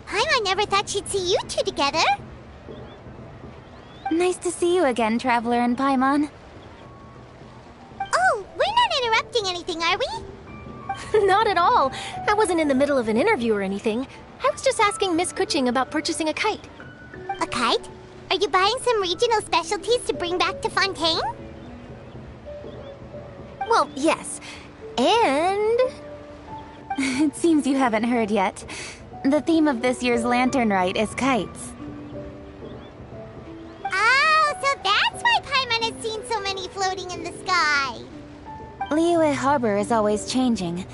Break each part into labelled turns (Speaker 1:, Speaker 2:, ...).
Speaker 1: Paimon never thought she'd see you two together.
Speaker 2: Nice to see you again, Traveler and Paimon.
Speaker 1: Oh, we're not interrupting anything, are we?
Speaker 3: Not at all. I wasn't in the middle of an interview or anything. I was just asking Miss Kuching about purchasing a kite.
Speaker 1: A kite? Are you buying some regional specialties to bring back to Fontaine?
Speaker 3: Well, yes. And...
Speaker 2: It seems you haven't heard yet. The theme of this year's Lantern Rite is kites.
Speaker 1: Oh, so that's why Paimon has seen so many floating in the sky.
Speaker 2: Liyue Harbor is always changing,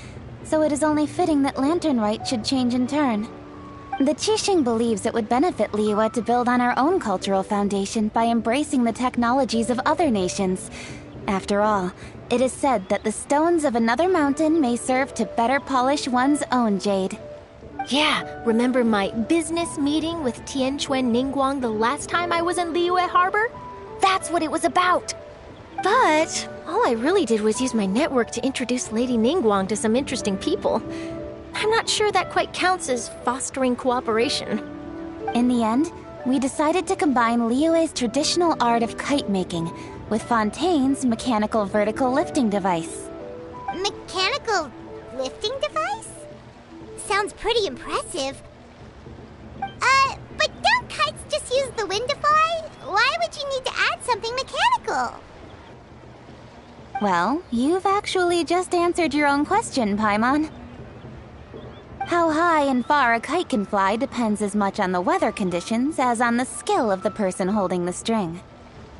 Speaker 2: so it is only fitting that Lantern Rite should change in turn. The Qixing believes it would benefit Liyue to build on our own cultural foundation by embracing the technologies of other nations. After all, it is said that the stones of another mountain may serve to better polish one's own jade.
Speaker 3: Yeah, remember my business meeting with Tianquan Ningguang the last time I was in Liyue Harbor? That's what it was about! But all I really did was use my network to introduce Lady Ningguang to some interesting people. I'm not sure that quite counts as fostering cooperation.
Speaker 2: In the end, we decided to combine Liyue's traditional art of kite making with Fontaine's mechanical vertical lifting device.
Speaker 1: Mechanical lifting device? Sounds pretty impressive. But don't kites just use the wind to fly? Why would you need to add something mechanical?
Speaker 2: Well, you've actually just answered your own question, Paimon. How high and far a kite can fly depends as much on the weather conditions as on the skill of the person holding the string.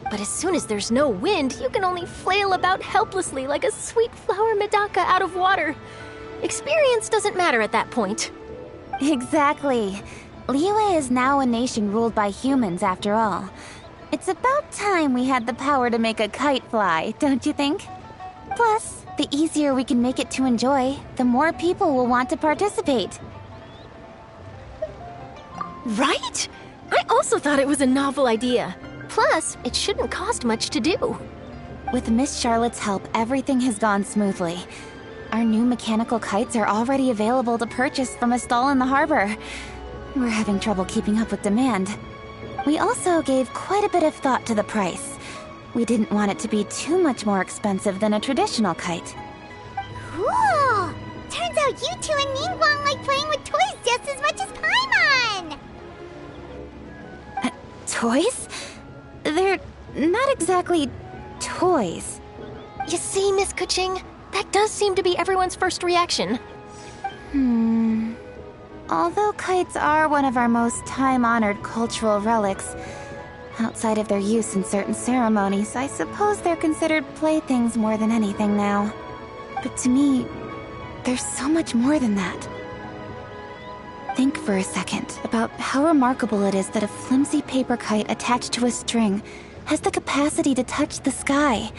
Speaker 3: But as soon as there's no wind, you can only flail about helplessly like a sweet flower medaka out of water. Experience doesn't matter at that point.
Speaker 2: Exactly. Liyue is now a nation ruled by humans, after all. It's about time we had the power to make a kite fly, don't you think? Plus, the easier we can make it to enjoy, the more people will want to participate.
Speaker 3: Right? I also thought it was a novel idea. Plus, it shouldn't cost much to do.
Speaker 2: With Miss Charlotte's help, everything has gone smoothly. Our new mechanical kites are already available to purchase from a stall in the harbor. We're having trouble keeping up with demand. We also gave quite a bit of thought to the price. We didn't want it to be too much more expensive than a traditional kite.
Speaker 1: Cool! Turns out you two and Ningguang like playing with toys just as much as Paimon!
Speaker 2: Toys? They're not exactly toys.
Speaker 3: You see, Miss Kuching? That does seem to be everyone's first reaction.
Speaker 2: Although kites are one of our most time-honored cultural relics, outside of their use in certain ceremonies, I suppose they're considered playthings more than anything now. But to me, there's so much more than that. Think for a second about how remarkable it is that a flimsy paper kite attached to a string has the capacity to touch the sky.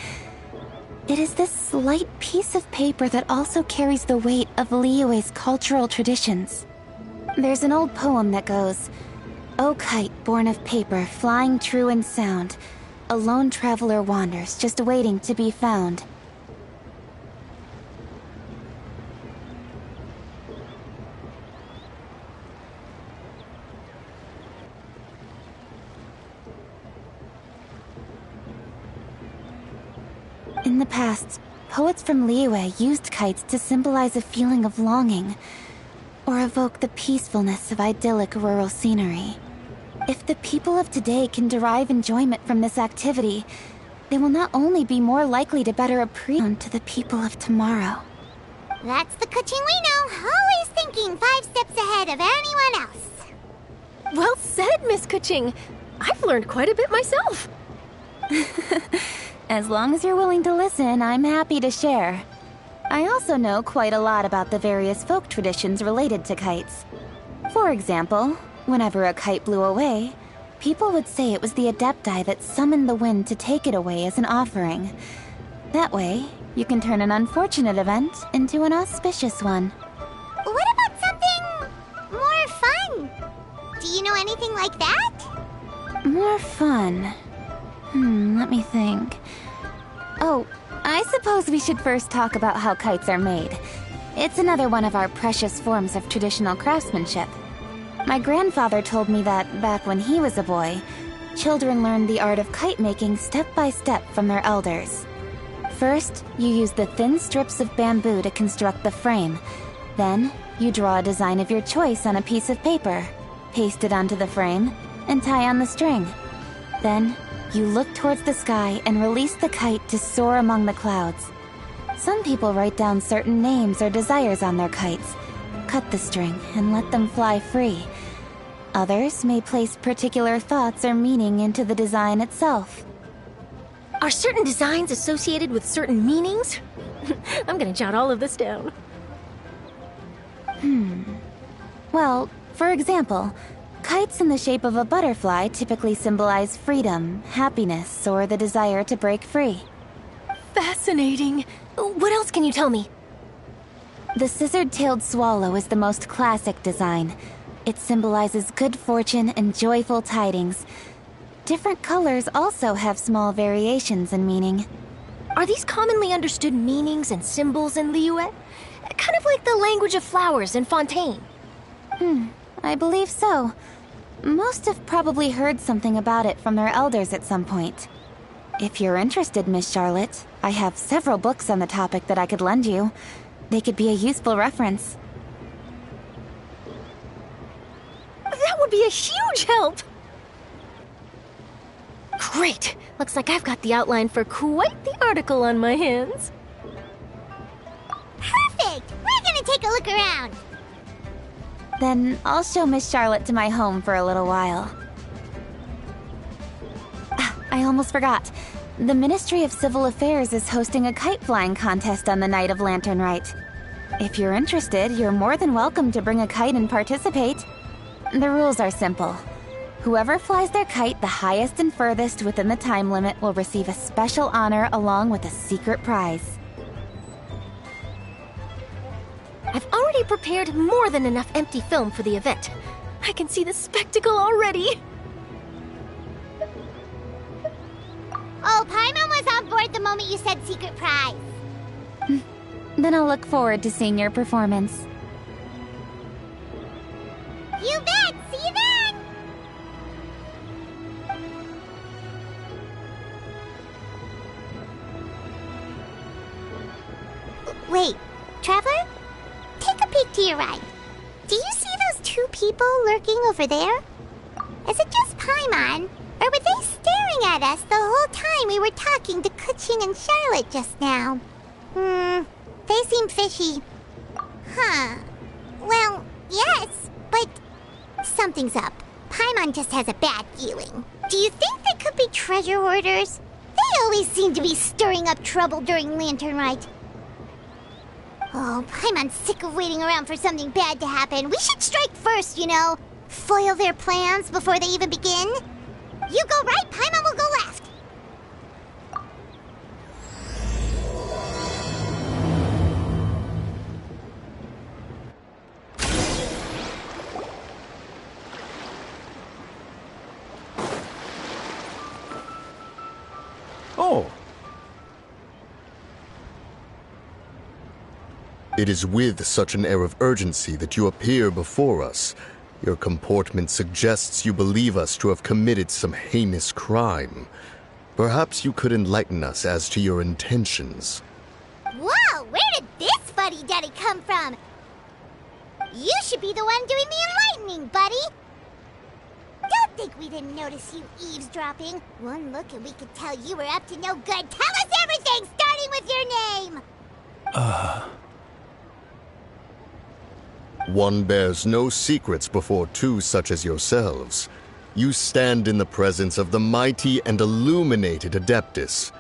Speaker 2: It is this light piece of paper that also carries the weight of Liyue's cultural traditions. There's an old poem that goes, "O kite born of paper, flying true in sound, a lone traveler wanders, just waiting to be found." In the past, poets from Liyue used kites to symbolize a feeling of longing, or evoke the peacefulness of idyllic rural scenery. If the people of today can derive enjoyment from this activity, they will not only be more likely to better appreciate to the people of tomorrow.
Speaker 1: That's the Kuching we know, always thinking 5 steps ahead of anyone else.
Speaker 3: Well said, Miss Kuching. I've learned quite a bit myself.
Speaker 2: As long as you're willing to listen, I'm happy to share. I also know quite a lot about the various folk traditions related to kites. For example, whenever a kite blew away, people would say it was the Adepti that summoned the wind to take it away as an offering. That way, you can turn an unfortunate event into an auspicious one.
Speaker 1: What about something more fun? Do you know anything like that?
Speaker 2: More fun? Let me think. Oh, I suppose we should first talk about how kites are made. It's another one of our precious forms of traditional craftsmanship. My grandfather told me that back when he was a boy, children learned the art of kite making step by step from their elders. First, you use the thin strips of bamboo to construct the frame. Then, you draw a design of your choice on a piece of paper, paste it onto the frame, and tie on the string. Then, you look towards the sky and release the kite to soar among the clouds. Some people write down certain names or desires on their kites, cut the string, and let them fly free. Others may place particular thoughts or meaning into the design itself.
Speaker 3: Are certain designs associated with certain meanings? I'm gonna jot all of this down.
Speaker 2: Well, for example, kites in the shape of a butterfly typically symbolize freedom, happiness, or the desire to break free.
Speaker 3: Fascinating. What else can you tell me?
Speaker 2: The scissor-tailed swallow is the most classic design. It symbolizes good fortune and joyful tidings. Different colors also have small variations in meaning.
Speaker 3: Are these commonly understood meanings and symbols in Liyue? Kind of like the language of flowers in Fontaine.
Speaker 2: I believe so. Most have probably heard something about it from their elders at some point. If you're interested, Miss Charlotte, I have several books on the topic that I could lend you. They could be a useful reference.
Speaker 3: That would be a huge help! Great! Looks like I've got the outline for quite the article on my hands.
Speaker 1: Perfect! We're gonna take a look around.
Speaker 2: Then I'll show Miss Charlotte to my home for a little while. I almost forgot. The Ministry of Civil Affairs is hosting a kite flying contest on the night of Lantern Rite. If you're interested, you're more than welcome to bring a kite and participate. The rules are simple. Whoever flies their kite the highest and furthest within the time limit will receive a special honor along with a secret prize.
Speaker 3: I've already prepared more than enough empty film for the event. I can see the spectacle already.
Speaker 1: Oh, Paimon was on board the moment you said secret prize.
Speaker 2: Then I'll look forward to seeing your performance.
Speaker 1: You bet! See you then! Wait, Traveler? Take a peek to your right. Do you see those two people lurking over there? Is it just Paimon? Or were they staring at us the whole time we were talking to Kuching and Charlotte just now? They seem fishy. Huh. Well, yes, but something's up. Paimon just has a bad feeling. Do you think they could be treasure hoarders? They always seem to be stirring up trouble during Lantern Rite. Oh, Paimon's sick of waiting around for something bad to happen. We should strike first, you know. Foil their plans before they even begin. You go right, Paimon will go left.
Speaker 4: Oh. It is with such an air of urgency that you appear before us. Your comportment suggests you believe us to have committed some heinous crime. Perhaps you could enlighten us as to your intentions.
Speaker 1: Whoa, where did this fuddy-duddy come from? You should be the one doing the enlightening, buddy. Don't think we didn't notice you eavesdropping. One look and we could tell you were up to no good. Tell us everything, starting with your name.
Speaker 4: One bears no secrets before two such as yourselves. You stand in the presence of the mighty and illuminated Adeptus,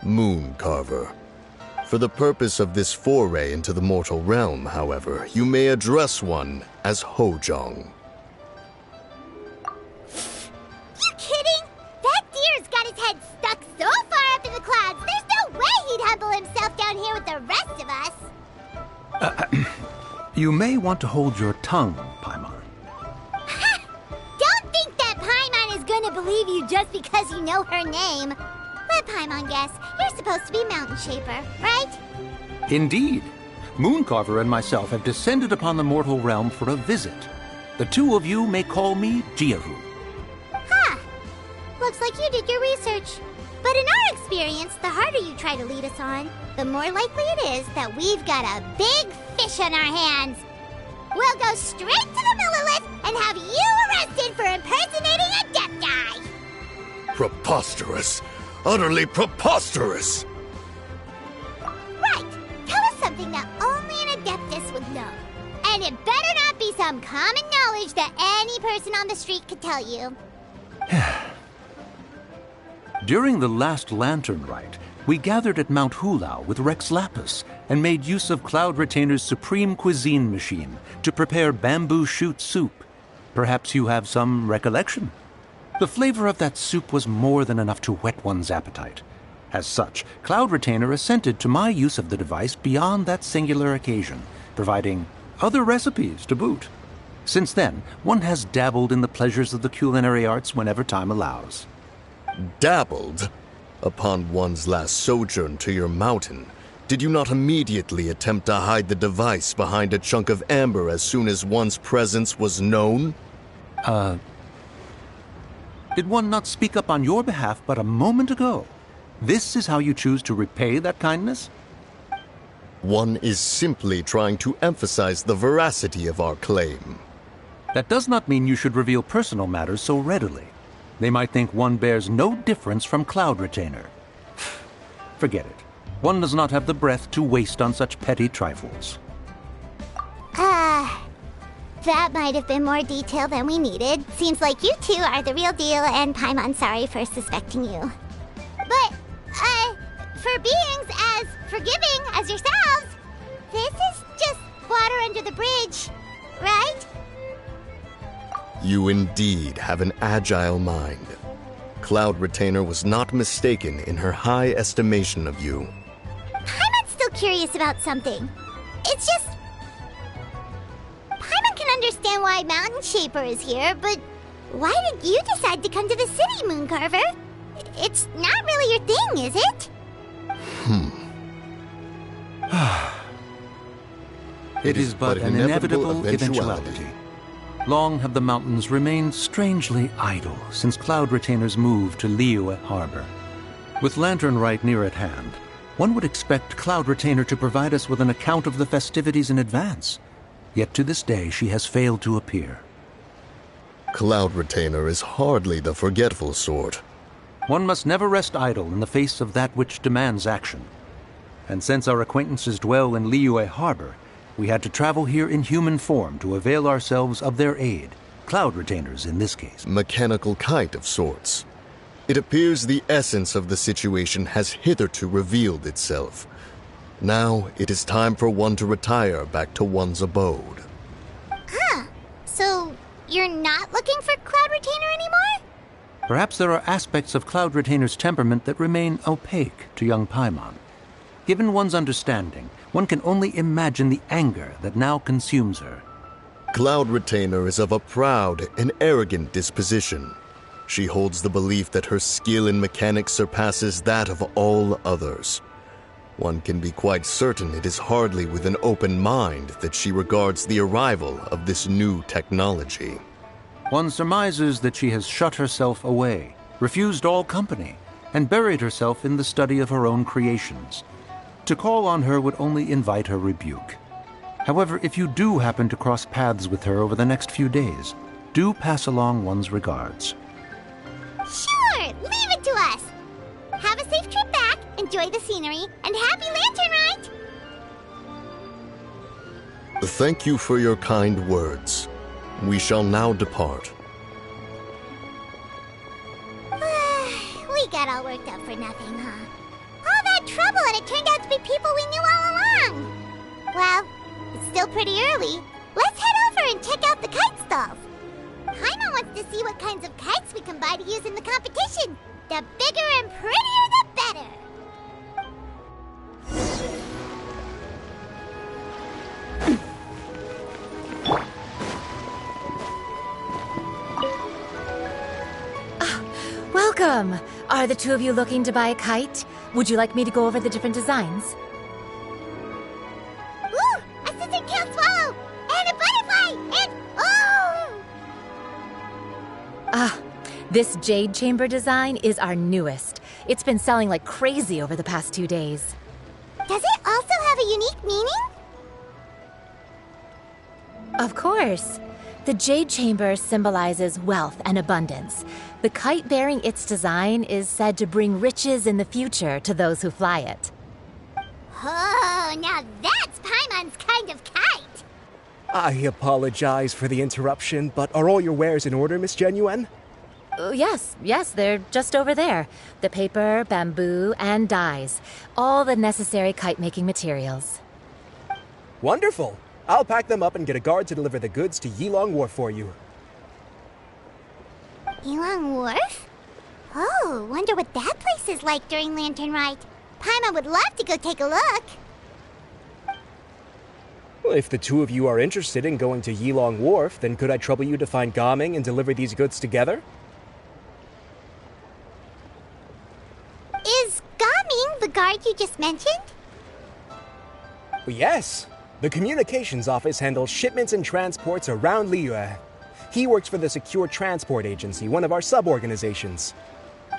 Speaker 4: Mooncarver. For the purpose of this foray into the mortal realm, however, you may address one as Hojong.
Speaker 1: You kidding? That deer's got his head stuck so far up in the clouds, there's no way he'd humble himself down here with the rest of us.
Speaker 5: You may want to hold your tongue, Paimon.
Speaker 1: Don't think that Paimon is gonna believe you just because you know her name. Let Paimon guess. You're supposed to be Mountain Shaper, right?
Speaker 5: Indeed. Mooncarver and myself have descended upon the mortal realm for a visit. The two of you may call me Jiahu.
Speaker 1: Huh. Looks like you did your research. But in our experience, the harder you try to lead us on, the more likely it is that we've got a big fish on our hands. We'll go straight to the Millilith and have you arrested for impersonating a deaf guy.
Speaker 4: Preposterous. Utterly preposterous!
Speaker 1: Right. Tell us something that only an Adeptus would know. And it better not be some common knowledge that any person on the street could tell you.
Speaker 5: During the last lantern rite, we gathered at Mount Hulao with Rex Lapis and made use of Cloud Retainer's supreme cuisine machine to prepare bamboo shoot soup. Perhaps you have some recollection? The flavor of that soup was more than enough to whet one's appetite. As such, Cloud Retainer assented to my use of the device beyond that singular occasion, providing other recipes to boot. Since then, one has dabbled in the pleasures of the culinary arts whenever time allows.
Speaker 4: Dabbled? Upon one's last sojourn to your mountain, did you not immediately attempt to hide the device behind a chunk of amber as soon as one's presence was known?
Speaker 5: Did one not speak up on your behalf but a moment ago? This is how you choose to repay that kindness?
Speaker 4: One is simply trying to emphasize the veracity of our claim.
Speaker 5: That does not mean you should reveal personal matters so readily. They might think one bears no difference from Cloud Retainer. Forget it. One does not have the breath to waste on such petty trifles.
Speaker 1: That might have been more detail than we needed. Seems like you two are the real deal, and Paimon sorry for suspecting you. But, for beings as forgiving as yourselves, this is just water under the bridge, right?
Speaker 4: You indeed have an agile mind. Cloud Retainer was not mistaken in her high estimation of you.
Speaker 1: Paimon's still curious about something. It's just... Paimon can understand why Mountain Shaper is here, but why did you decide to come to the city, Mooncarver? It's not really your thing, is it?
Speaker 5: It is but an inevitable eventuality. Long have the mountains remained strangely idle since Cloud Retainer's move to Liyue Harbor. With Lantern Rite near at hand, one would expect Cloud Retainer to provide us with an account of the festivities in advance. Yet to this day she has failed to appear.
Speaker 4: Cloud Retainer is hardly the forgetful sort.
Speaker 5: One must never rest idle in the face of that which demands action. And since our acquaintances dwell in Liyue Harbor, we had to travel here in human form to avail ourselves of their aid, Cloud Retainers in this case.
Speaker 4: Mechanical kite of sorts. It appears the essence of the situation has hitherto revealed itself. Now it is time for one to retire back to one's abode.
Speaker 1: So you're not looking for Cloud Retainer anymore?
Speaker 5: Perhaps there are aspects of Cloud Retainer's temperament that remain opaque to young Paimon. Given one's understanding, one can only imagine the anger that now consumes her.
Speaker 4: Cloud Retainer is of a proud and arrogant disposition. She holds the belief that her skill in mechanics surpasses that of all others. One can be quite certain it is hardly with an open mind that she regards the arrival of this new technology.
Speaker 5: One surmises that she has shut herself away, refused all company, and buried herself in the study of her own creations. To call on her would only invite her rebuke. However, if you do happen to cross paths with her over the next few days, do pass along one's regards.
Speaker 1: Sure, leave it to us. Have a safe trip back, enjoy the scenery, and happy Lantern Rite!
Speaker 4: Thank you for your kind words. We shall now depart.
Speaker 1: We got all worked up for nothing, huh? All that trouble and it turned out to be people we knew all along! Well, it's still pretty early. Let's head over and check out the kite stalls. Paimon wants to see what kinds of kites we can buy to use in the competition. The bigger and prettier, the better.
Speaker 6: Welcome! Are the two of you looking to buy a kite? Would you like me to go over the different designs?
Speaker 1: Ooh! A scissor tail swallow! And a butterfly! And... oh!
Speaker 6: This jade chamber design is our newest. It's been selling like crazy over the past 2 days.
Speaker 1: Does it also have a unique meaning?
Speaker 6: Of course. The jade chamber symbolizes wealth and abundance. The kite bearing its design is said to bring riches in the future to those who fly it.
Speaker 1: Oh, now that's Paimon's kind of kite.
Speaker 7: I apologize for the interruption, but are all your wares in order, Miss Genuine?
Speaker 6: Yes, they're just over there. The paper, bamboo, and dyes. All the necessary kite-making materials.
Speaker 7: Wonderful! I'll pack them up and get a guard to deliver the goods to Yilong Wharf for you.
Speaker 1: Yilong Wharf? Oh, wonder what that place is like during Lantern Rite. Paimon would love to go take a look.
Speaker 7: Well, if the two of you are interested in going to Yilong Wharf, then could I trouble you to find Gaming and deliver these goods together?
Speaker 1: Is Gaming the guard you just mentioned?
Speaker 7: Well, yes. The communications office handles shipments and transports around Liyue. He works for the Secure Transport Agency, one of our sub-organizations.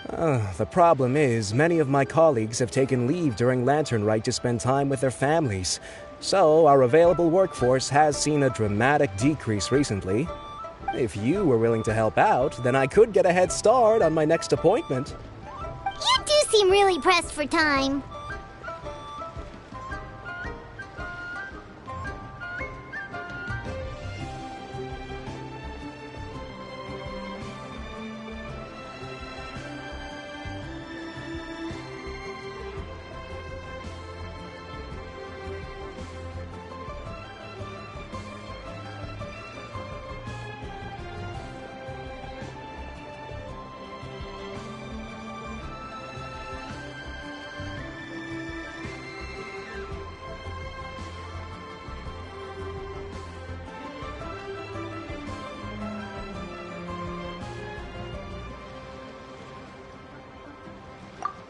Speaker 7: The problem is, many of my colleagues have taken leave during Lantern Rite to spend time with their families. So, our available workforce has seen a dramatic decrease recently. If you were willing to help out, then I could get a head start on my next appointment.
Speaker 1: You do seem really pressed for time.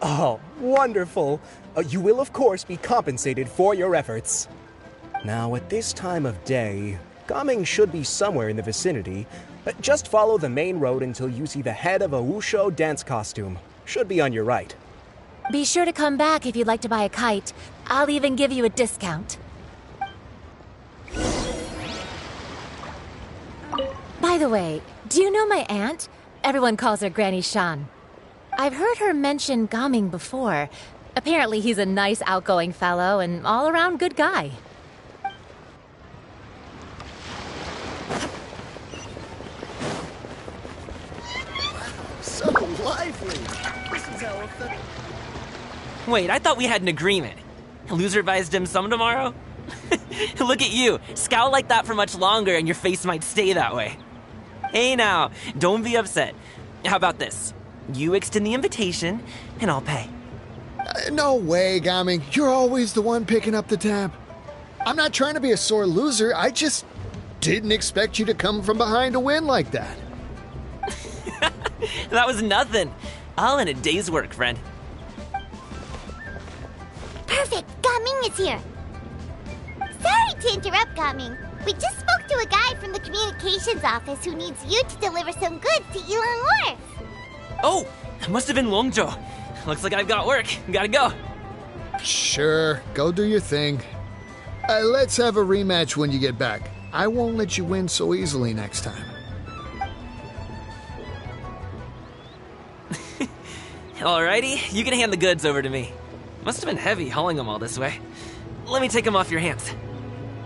Speaker 7: Oh, wonderful! You will, of course, be compensated for your efforts. Now, at this time of day, Gaming should be somewhere in the vicinity. Just follow the main road until you see the head of a Wushu dance costume. Should be on your right.
Speaker 6: Be sure to come back if you'd like to buy a kite. I'll even give you a discount. By the way, do you know my aunt? Everyone calls her Granny Shan. I've heard her mention Gaming before. Apparently he's a nice, outgoing fellow and all-around good guy.
Speaker 8: So lively! This is how authentic.
Speaker 9: Wait, I thought we had an agreement. Loser buys dim sum tomorrow? Look at you. Scowl like that for much longer and your face might stay that way. Hey now, don't be upset. How about this? You extend the invitation, and I'll pay.
Speaker 8: No way, Gaming. You're always the one picking up the tab. I'm not trying to be a sore loser. I just didn't expect you to come from behind to win like that.
Speaker 9: That was nothing. All in a day's work, friend.
Speaker 1: Perfect! Gaming is here! Sorry to interrupt, Gaming. We just spoke to a guy from the communications office who needs you to deliver some goods to Yilong Wharf.
Speaker 9: Oh, it must have been Longzhou. Looks like I've got work. Gotta go.
Speaker 8: Sure, go do your thing. Let's have a rematch when you get back. I won't let you win so easily next time.
Speaker 9: Alrighty, you can hand the goods over to me. Must have been heavy hauling them all this way. Let me take them off your hands.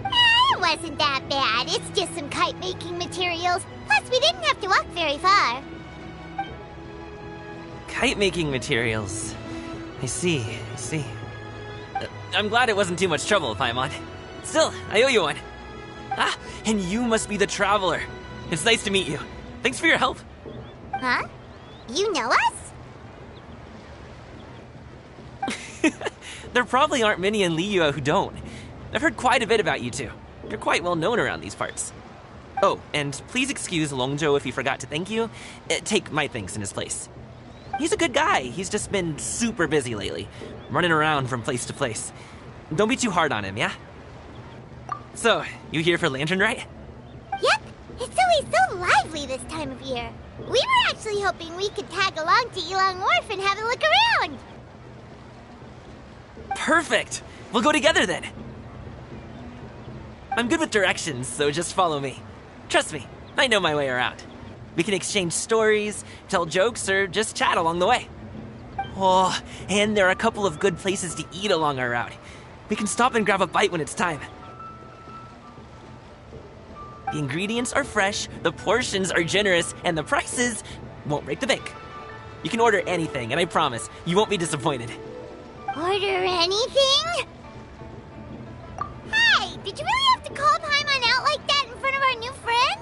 Speaker 1: It wasn't that bad. It's just some kite-making materials. Plus, we didn't have to walk very far.
Speaker 9: Kite-making materials. I see. I'm glad it wasn't too much trouble, Paimon. Still, I owe you one. Ah, and you must be the traveler. It's nice to meet you. Thanks for your help.
Speaker 1: Huh? You know us?
Speaker 9: There probably aren't many in Liyue who don't. I've heard quite a bit about you two. You're quite well known around these parts. Oh, and please excuse Longzhou if he forgot to thank you. Take my thanks in his place. He's a good guy. He's just been super busy lately, running around from place to place. Don't be too hard on him, yeah? So, you here for Lantern Rite?
Speaker 1: Yep. It's always so lively this time of year. We were actually hoping we could tag along to Elong Wharf and have a look around.
Speaker 9: Perfect! We'll go together then. I'm good with directions, so just follow me. Trust me, I know my way around. We can exchange stories, tell jokes, or just chat along the way. Oh, and there are a couple of good places to eat along our route. We can stop and grab a bite when it's time. The ingredients are fresh, the portions are generous, and the prices won't break the bank. You can order anything, and I promise, you won't be disappointed.
Speaker 1: Order anything? Hey, did you really have to call Paimon out like that in front of our new friend?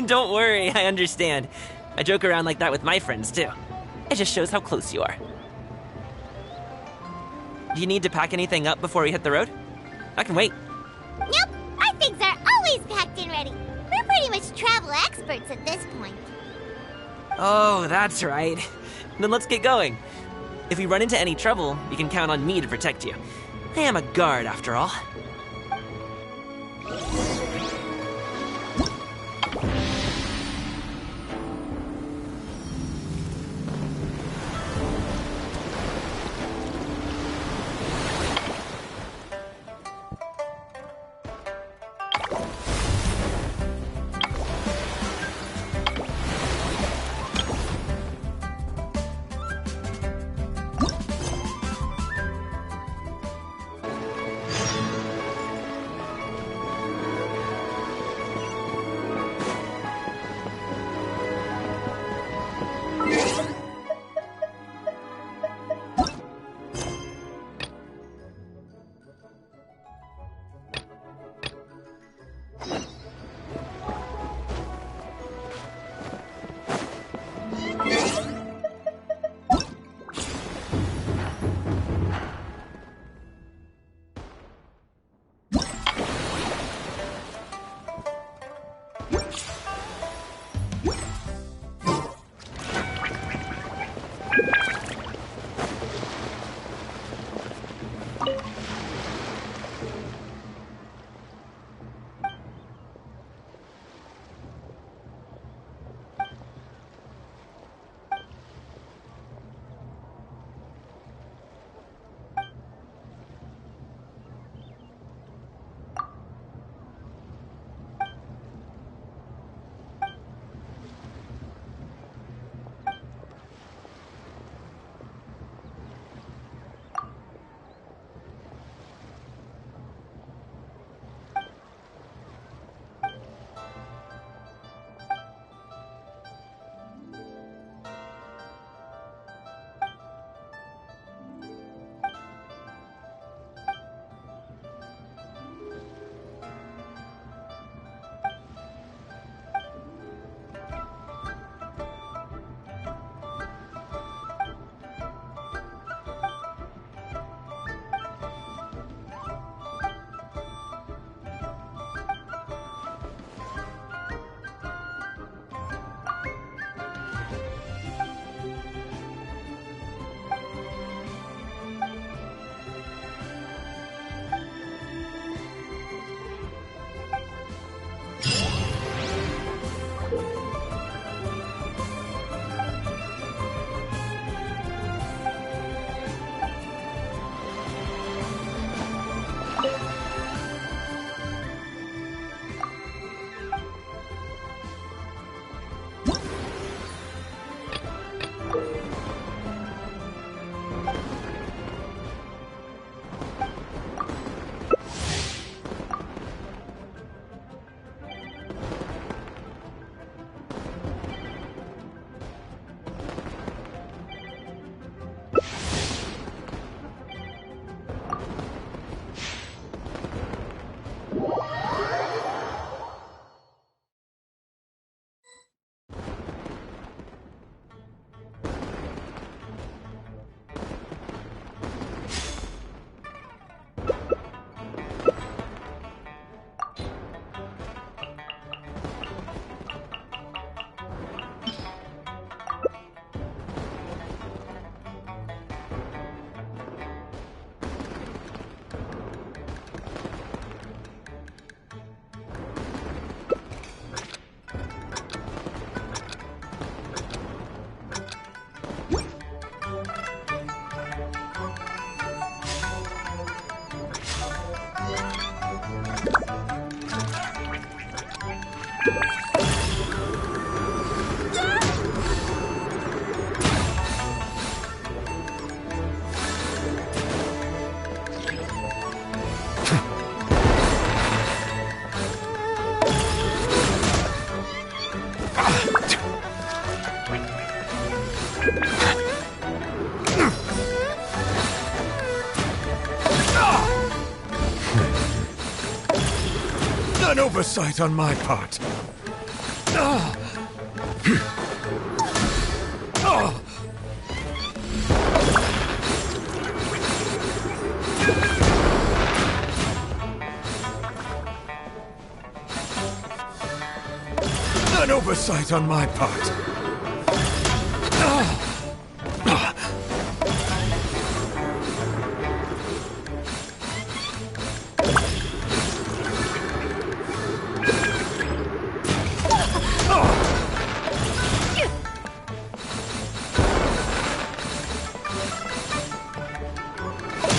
Speaker 9: Don't worry, I understand. I joke around like that with my friends, too. It just shows how close you are. Do you need to pack anything up before we hit the road? I can wait.
Speaker 1: Nope, our things are always packed and ready. We're pretty much travel experts at this point.
Speaker 9: Oh, that's right. Then let's get going. If we run into any trouble, you can count on me to protect you. I am a guard, after all.
Speaker 10: An oversight on my part. An oversight on my part.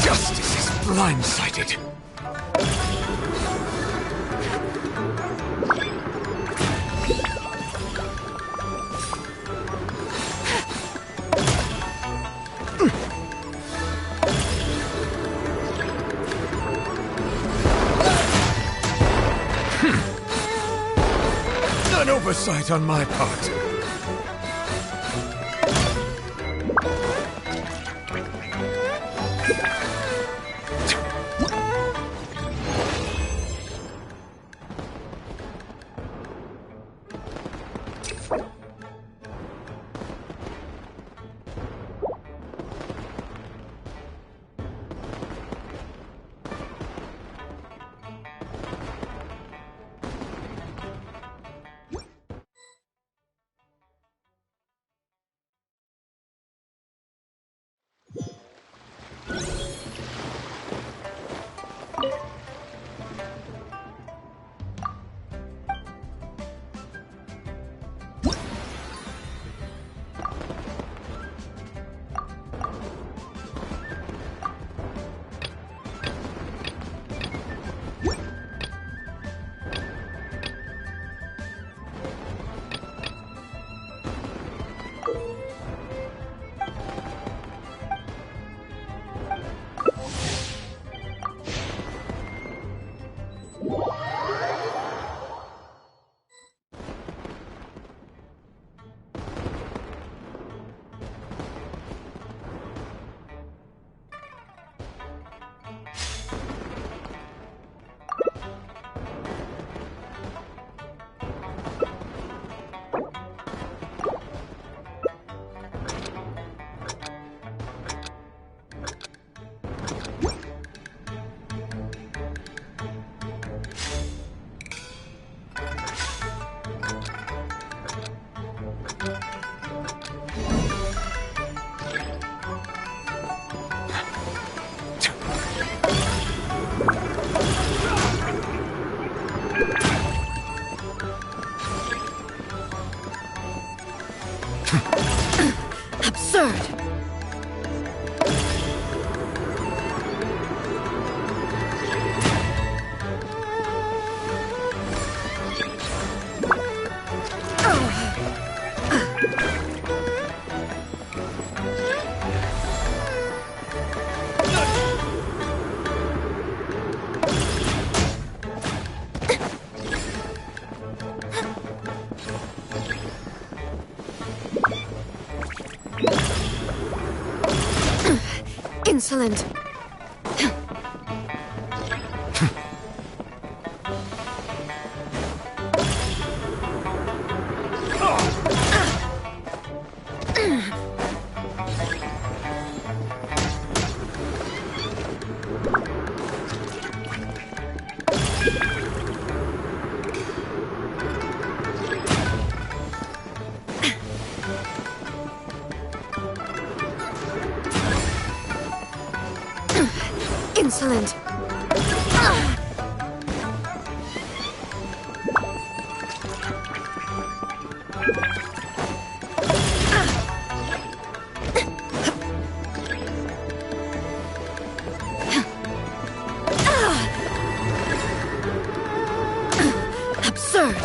Speaker 10: Justice is blindsided. An oversight on my part.
Speaker 3: Absurd! Insolent. Insolent. Absurd.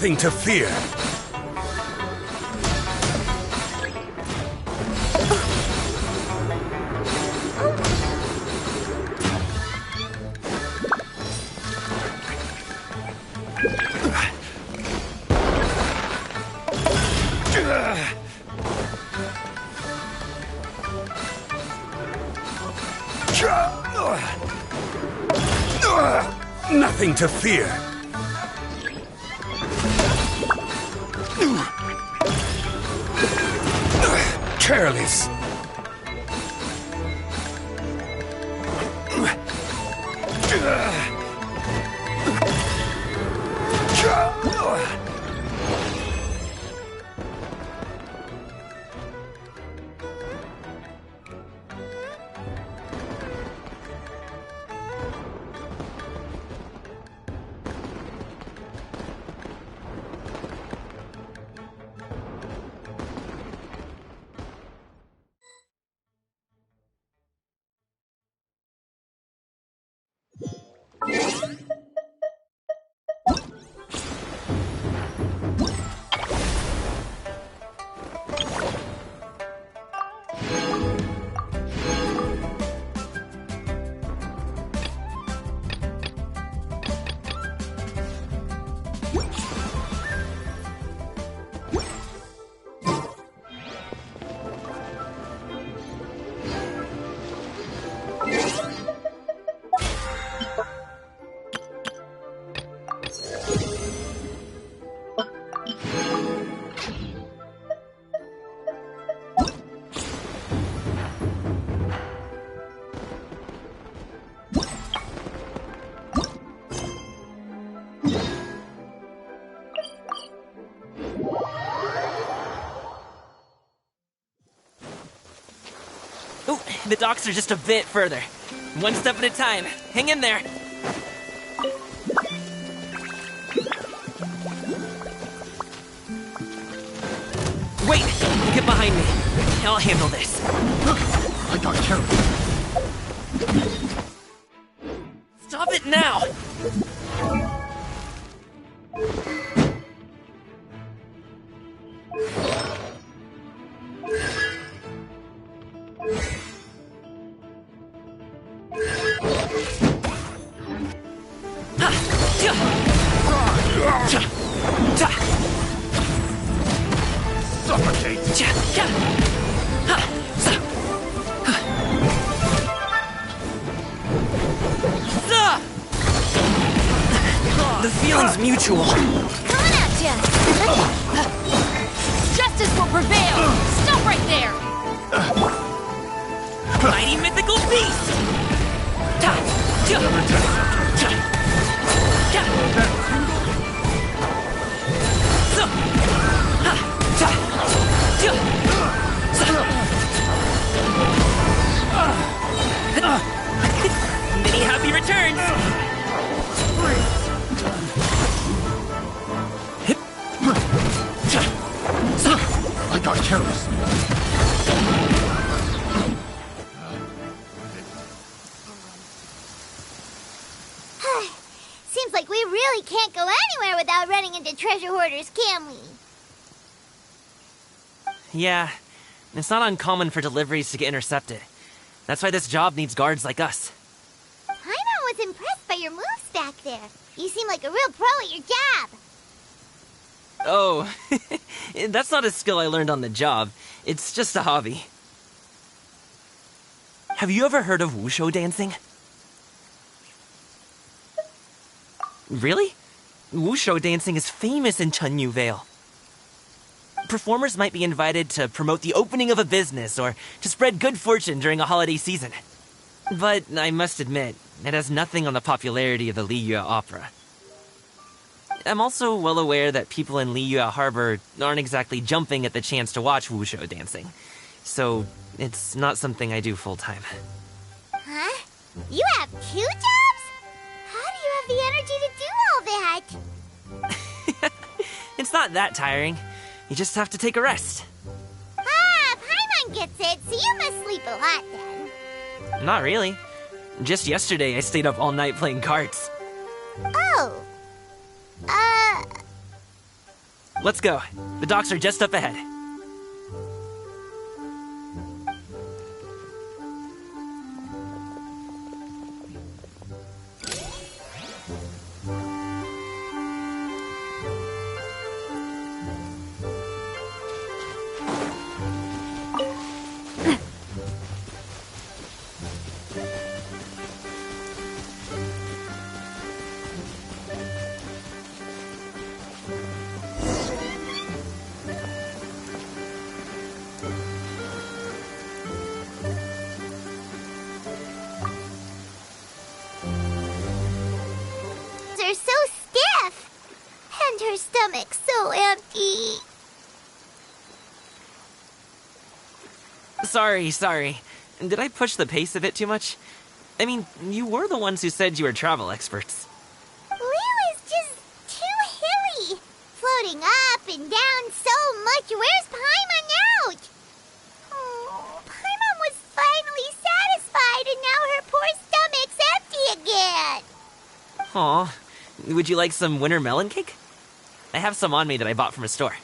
Speaker 10: Nothing to fear. Nothing to fear. Careless.
Speaker 9: Ooh, the docks are just a bit further. One step at a time. Hang in there. Wait! Get behind me. I'll handle this.
Speaker 10: I got carried.
Speaker 9: Stop it now!
Speaker 10: Suffocate.
Speaker 9: The feeling's mutual.
Speaker 3: Coming at ya! Justice will prevail! Stop right there!
Speaker 9: Mighty mythical beast! Many happy returns!
Speaker 10: I got careless.
Speaker 1: Seems like we really can't go anywhere without running into treasure hoarders, can we?
Speaker 9: Yeah, it's not uncommon for deliveries to get intercepted. That's why this job needs guards like us.
Speaker 1: Paimon was impressed by your moves back there. You seem like a real pro at your job.
Speaker 9: Oh, that's not a skill I learned on the job. It's just a hobby. Have you ever heard of wushu dancing? Really? Wushu dancing is famous in Chunyu Vale. Performers might be invited to promote the opening of a business or to spread good fortune during a holiday season. But I must admit, it has nothing on the popularity of the Liyue opera. I'm also well aware that people in Liyue Harbor aren't exactly jumping at the chance to watch wushu dancing. So, it's not something I do full-time.
Speaker 1: Huh? You have 2 jobs? How do you have the energy to do all that?
Speaker 9: It's not that tiring. You just have to take a rest.
Speaker 1: Ah, Paimon gets it, so you must sleep a lot then.
Speaker 9: Not really. Just yesterday I stayed up all night playing cards.
Speaker 1: Oh.
Speaker 9: let's go. The docks are just up ahead.
Speaker 1: Are so stiff, and her stomach's so empty.
Speaker 9: Sorry. Did I push the pace a bit too much? I mean, you were the ones who said you were travel experts.
Speaker 1: Liyue is just too hilly, floating up and down so much. Where's Paimon now? Oh, Paimon was finally satisfied, and now her poor stomach's empty again.
Speaker 9: Aw. Would you like some winter melon cake? I have some on me that I bought from a store.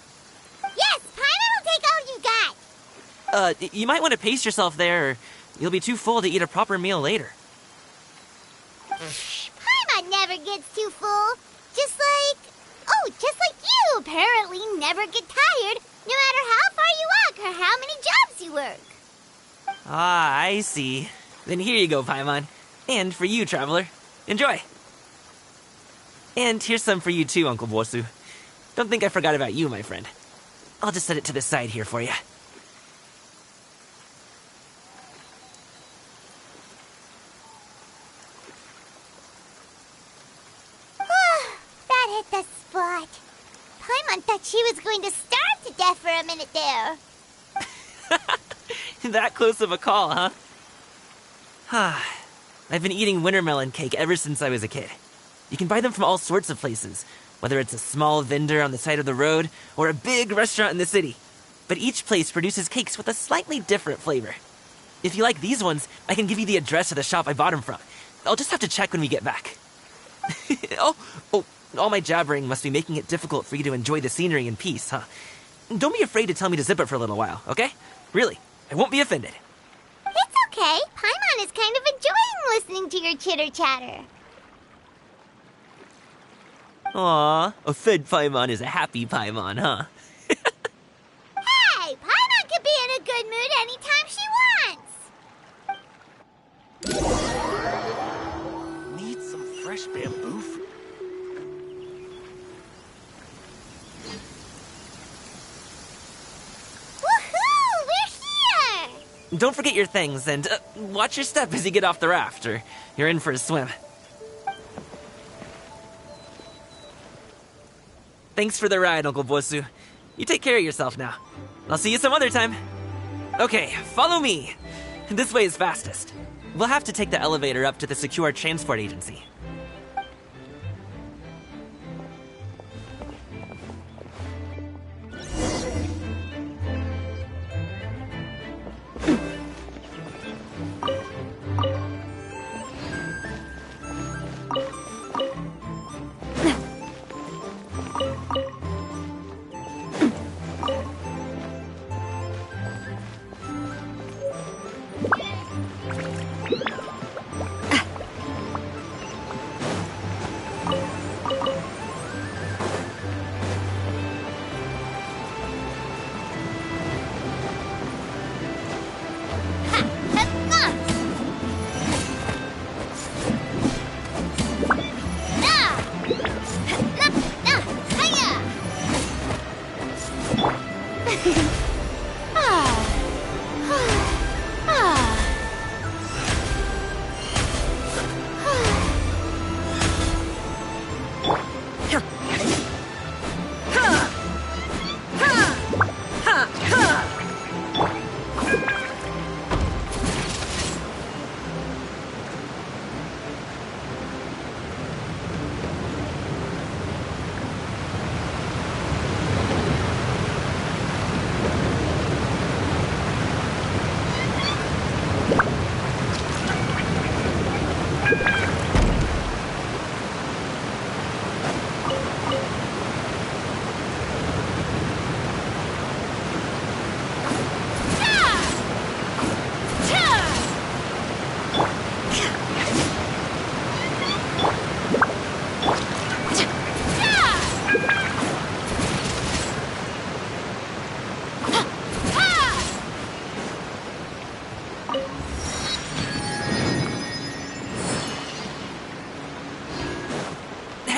Speaker 1: Yes, Paimon will take all you got.
Speaker 9: You might want to pace yourself there, or you'll be too full to eat a proper meal later.
Speaker 1: Paimon never gets too full. Just like you apparently never get tired, no matter how far you walk or how many jobs you work.
Speaker 9: Ah, I see. Then here you go, Paimon. And for you, traveler. Enjoy. And here's some for you too, Uncle Bosu. Don't think I forgot about you, my friend. I'll just set it to the side here for you.
Speaker 1: That hit the spot. Paimon thought she was going to starve to death for a minute there.
Speaker 9: That close of a call, huh? I've been eating winter melon cake ever since I was a kid. You can buy them from all sorts of places, whether it's a small vendor on the side of the road or a big restaurant in the city. But each place produces cakes with a slightly different flavor. If you like these ones, I can give you the address of the shop I bought them from. I'll just have to check when we get back. Oh, all my jabbering must be making it difficult for you to enjoy the scenery in peace, huh? Don't be afraid to tell me to zip it for a little while, okay? Really, I won't be offended.
Speaker 1: It's okay. Paimon is kind of enjoying listening to your chitter-chatter.
Speaker 9: Aw, a fed Paimon is a happy Paimon, huh?
Speaker 1: Hey, Paimon can be in a good mood anytime she wants.
Speaker 10: Need some fresh bamboo fruit.
Speaker 1: Woohoo! We're here!
Speaker 9: Don't forget your things, and watch your step as you get off the raft, or you're in for a swim. Thanks for the ride, Uncle Bosu. You take care of yourself now. I'll see you some other time. Okay, follow me. This way is fastest. We'll have to take the elevator up to the secure transport agency.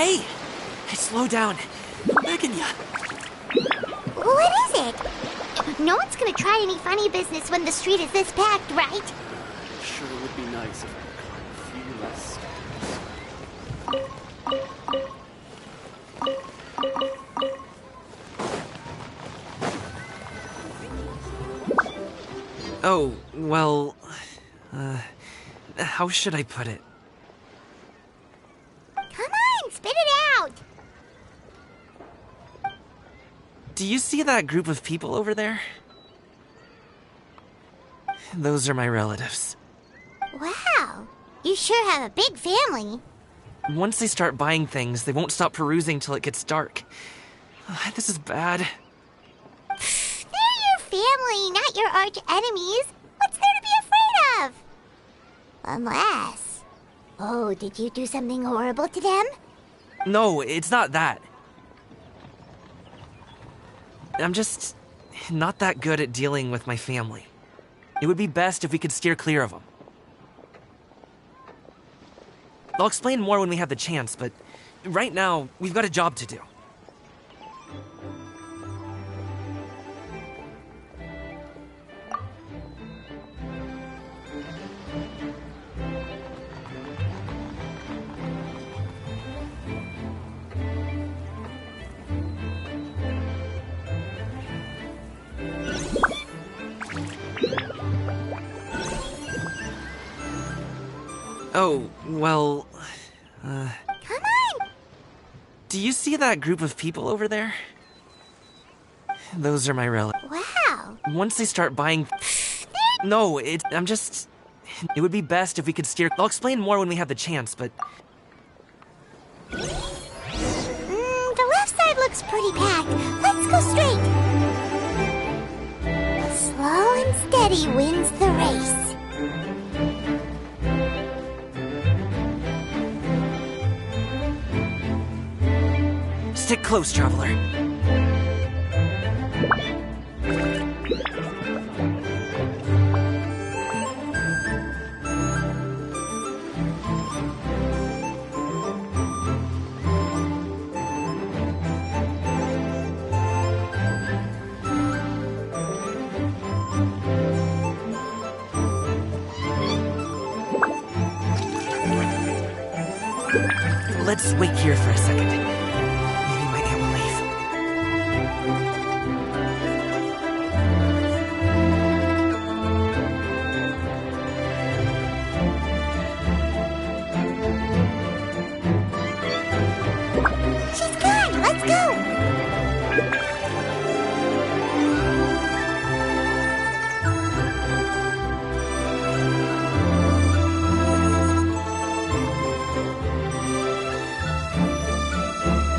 Speaker 9: Hey! Slow down. I'm begging ya.
Speaker 1: What is it? No one's gonna try any funny business when the street is this packed, right?
Speaker 10: Sure would be nice if I could climb a few less stairs.
Speaker 9: Oh, well... how should I put it?
Speaker 1: Come on, spit it out!
Speaker 9: Do you see that group of people over there? Those are my relatives.
Speaker 1: Wow, you sure have a big family.
Speaker 9: Once they start buying things, they won't stop perusing till it gets dark. This is bad.
Speaker 1: They're your family, not your arch enemies. What's there to be afraid of? Unless... Oh, did you do something horrible to them?
Speaker 9: No, it's not that. I'm just not that good at dealing with my family. It would be best if we could steer clear of them. I'll explain more when we have the chance, but right now, we've got a job to do. Oh, well...
Speaker 1: Come on!
Speaker 9: Do you see that group of people over there? Those are my relatives.
Speaker 1: Wow.
Speaker 9: Once they start buying... No, I'm just... It would be best if we could steer... I'll explain more when we have the chance, but...
Speaker 1: The left side looks pretty packed. Let's go straight. Slow and steady wins the race.
Speaker 9: Stick close, traveler. Let's wait here for a second. Maybe my aunt will leave.
Speaker 1: She's gone. Let's go.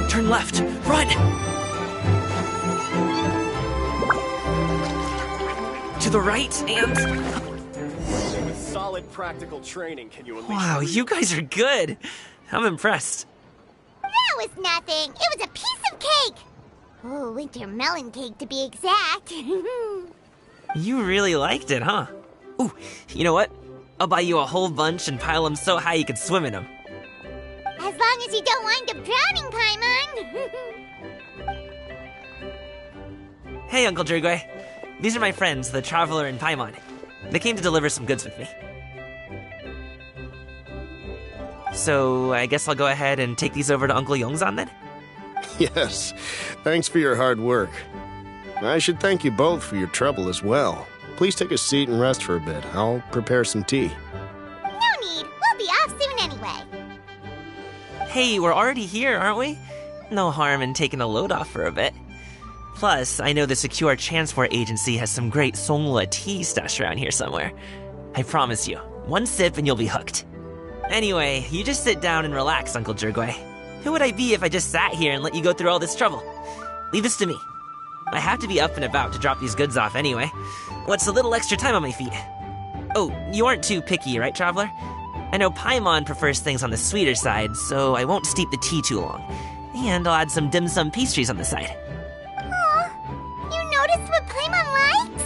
Speaker 9: Turn left. Run! To the right and...
Speaker 10: With solid practical training, can you unleash...
Speaker 9: Wow, you guys are good. I'm impressed.
Speaker 1: That was nothing. It was a piece of cake. Oh, winter melon cake to be exact.
Speaker 9: You really liked it, huh? Ooh, you know what? I'll buy you a whole bunch and pile them so high you could swim in them.
Speaker 1: As long as you don't wind up drowning, Paimon.
Speaker 9: Hey, Uncle Drugway. These are my friends, the Traveler and Paimon. They came to deliver some goods with me. So, I guess I'll go ahead and take these over to Uncle Yongzan then?
Speaker 11: Yes, thanks for your hard work. I should thank you both for your trouble as well. Please take a seat and rest for a bit. I'll prepare some tea.
Speaker 1: No need. We'll be off soon anyway.
Speaker 9: Hey, we're already here, aren't we? No harm in taking a load off for a bit. Plus, I know the Secure Transport Agency has some great Songhua tea stashed around here somewhere. I promise you, one sip and you'll be hooked. Anyway, you just sit down and relax, Uncle Drugway. Who would I be if I just sat here and let you go through all this trouble? Leave this to me. I have to be up and about to drop these goods off anyway. What's a little extra time on my feet? Oh, you aren't too picky, right, Traveler? I know Paimon prefers things on the sweeter side, so I won't steep the tea too long. And I'll add some dim sum pastries on the side.
Speaker 1: Aw, you noticed what Paimon likes?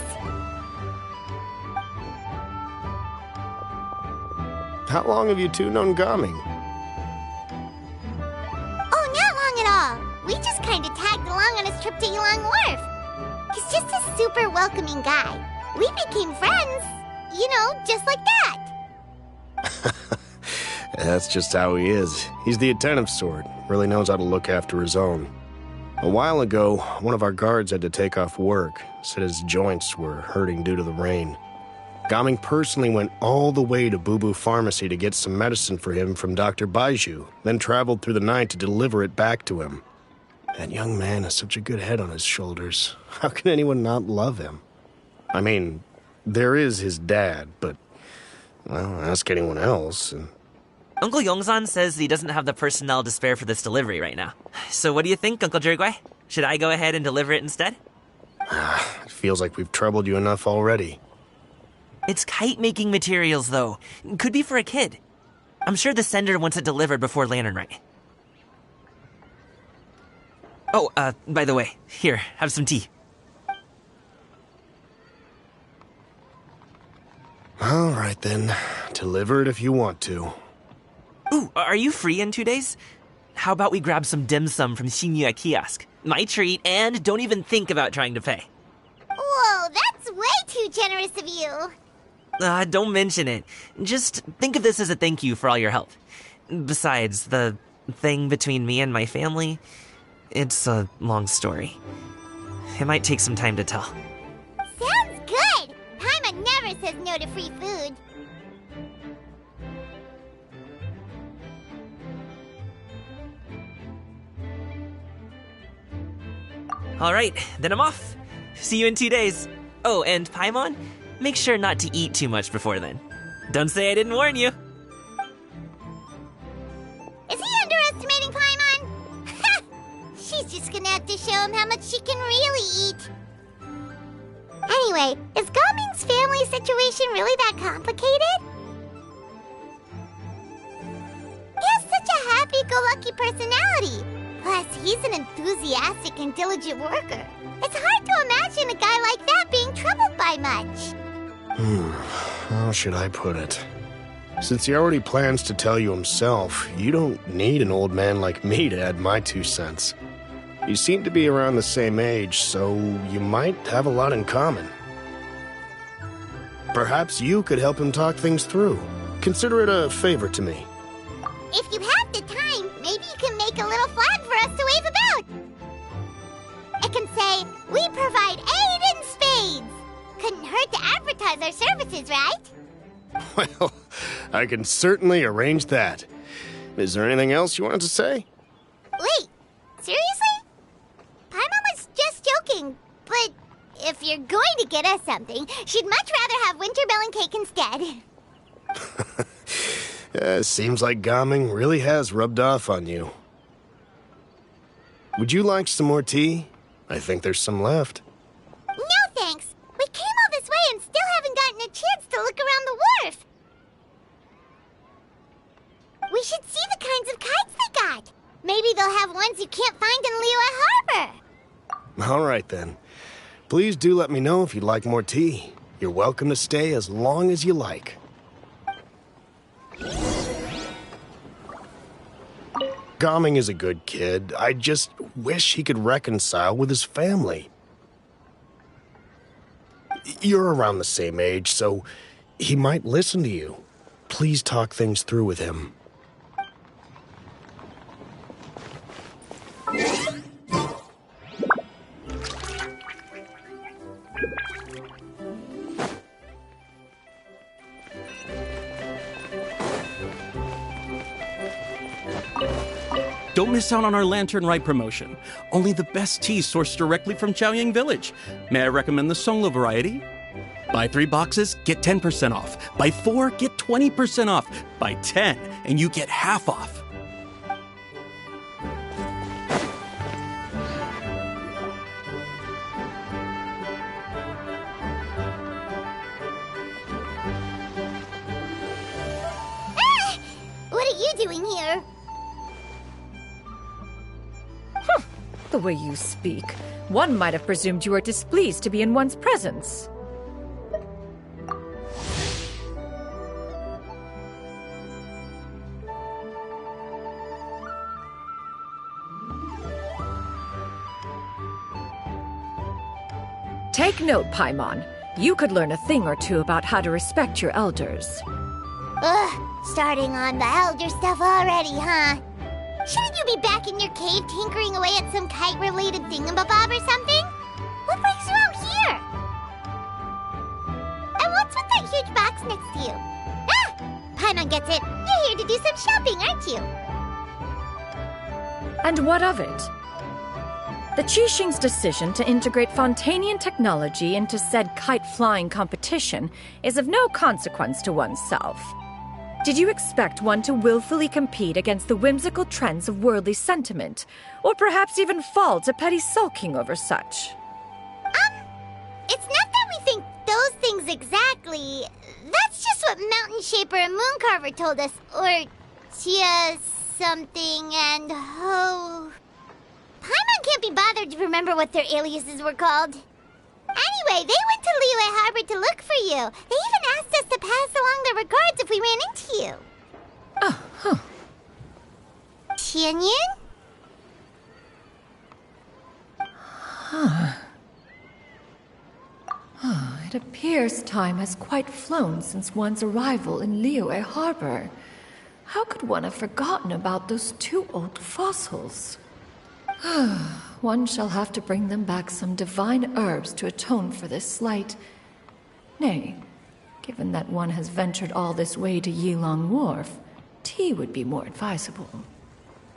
Speaker 11: How long have you two known Gaming?
Speaker 1: to Yulong Wharf. He's just a super welcoming guy. We became friends, you know, just like that.
Speaker 11: That's just how he is. He's the attentive sort, really knows how to look after his own. A while ago, one of our guards had to take off work, said his joints were hurting due to the rain. Gaming personally went all the way to Boo Boo Pharmacy to get some medicine for him from Dr. Baiju, then traveled through the night to deliver it back to him. That young man has such a good head on his shoulders. How can anyone not love him? I mean, there is his dad, but, well, ask anyone else.
Speaker 9: Uncle Yongsan says he doesn't have the personnel to spare for this delivery right now. So what do you think, Uncle Jirgui? Should I go ahead and deliver it instead?
Speaker 11: It feels like we've troubled you enough already.
Speaker 9: It's kite-making materials, though. Could be for a kid. I'm sure the sender wants it delivered before Lantern Rite. Oh, by the way, here, have some tea.
Speaker 11: All right, then. Deliver it if you want to.
Speaker 9: Ooh, are you free in 2 days? How about we grab some dim sum from Shinya Kiosk? My treat, and don't even think about trying to pay.
Speaker 1: Whoa, that's way too generous of you.
Speaker 9: Don't mention it. Just think of this as a thank you for all your help. Besides, the thing between me and my family, it's a long story. It might take some time to tell.
Speaker 1: Sounds good! Paimon never says no to free food.
Speaker 9: All right, then I'm off. See you in 2 days. Oh, and Paimon, make sure not to eat too much before then. Don't say I didn't warn you.
Speaker 1: Is he underestimating Paimon? She's just gonna have to show him how much she can really eat. Anyway, is Gaming's family situation really that complicated? He has such a happy-go-lucky personality. Plus, he's an enthusiastic and diligent worker. It's hard to imagine a guy like that being troubled by much.
Speaker 11: How should I put it? Since he already plans to tell you himself, you don't need an old man like me to add my 2 cents. You seem to be around the same age, so you might have a lot in common. Perhaps you could help him talk things through. Consider it a favor to me.
Speaker 1: If you have the time, maybe you can make a little flag for us to wave about. It can say, "We provide aid in spades." Couldn't hurt to advertise our services, right?
Speaker 11: Well, I can certainly arrange that. Is there anything else you wanted to say?
Speaker 1: Wait, seriously? Paimon was just joking, but if you're going to get us something, she'd much rather have winter melon cake instead.
Speaker 11: Seems like Gaming really has rubbed off on you. Would you like some more tea? I think there's some left.
Speaker 1: No thanks. We came all this way and still haven't gotten a chance to look around the wharf. We should see the kinds of kites they got. Maybe they'll have ones you can't find in Liyue Harbor.
Speaker 11: All right, then. Please do let me know if you'd like more tea. You're welcome to stay as long as you like. Gaming is a good kid. I just wish he could reconcile with his family. You're around the same age, so he might listen to you. Please talk things through with him.
Speaker 12: Don't miss out on our Lantern Rite promotion. Only the best tea sourced directly from Chaoyang Village. May I recommend the Songlo variety? Buy 3 boxes, get 10% off. Buy 4, get 20% off. Buy 10, and you get half off.
Speaker 1: Ah! What are you doing here?
Speaker 13: The way you speak, one might have presumed you were displeased to be in one's presence. Take note, Paimon. You could learn a thing or two about how to respect your elders.
Speaker 1: Ugh, starting on the elder stuff already, huh? Shouldn't you be back in your cave tinkering away at some kite-related thingamabob or something? What brings you out here? And what's with that huge box next to you? Ah! Paimon gets it. You're here to do some shopping, aren't you?
Speaker 13: And what of it? The Qixing's decision to integrate Fontanian technology into said kite-flying competition is of no consequence to oneself. Did you expect one to willfully compete against the whimsical trends of worldly sentiment, or perhaps even fall to petty sulking over such?
Speaker 1: It's not that we think those things exactly. That's just what Mountain Shaper and Mooncarver told us, or Chia something and Ho. Paimon can't be bothered to remember what their aliases were called. Anyway, they went to Liyue Harbor to look for you. They even asked us to pass along their regards if we ran into you.
Speaker 13: Oh, huh.
Speaker 1: Tianyun?
Speaker 13: It appears time has quite flown since one's arrival in Liyue Harbor. How could one have forgotten about those two old fossils? One shall have to bring them back some divine herbs to atone for this slight. Nay, given that one has ventured all this way to Yilong Wharf, tea would be more advisable.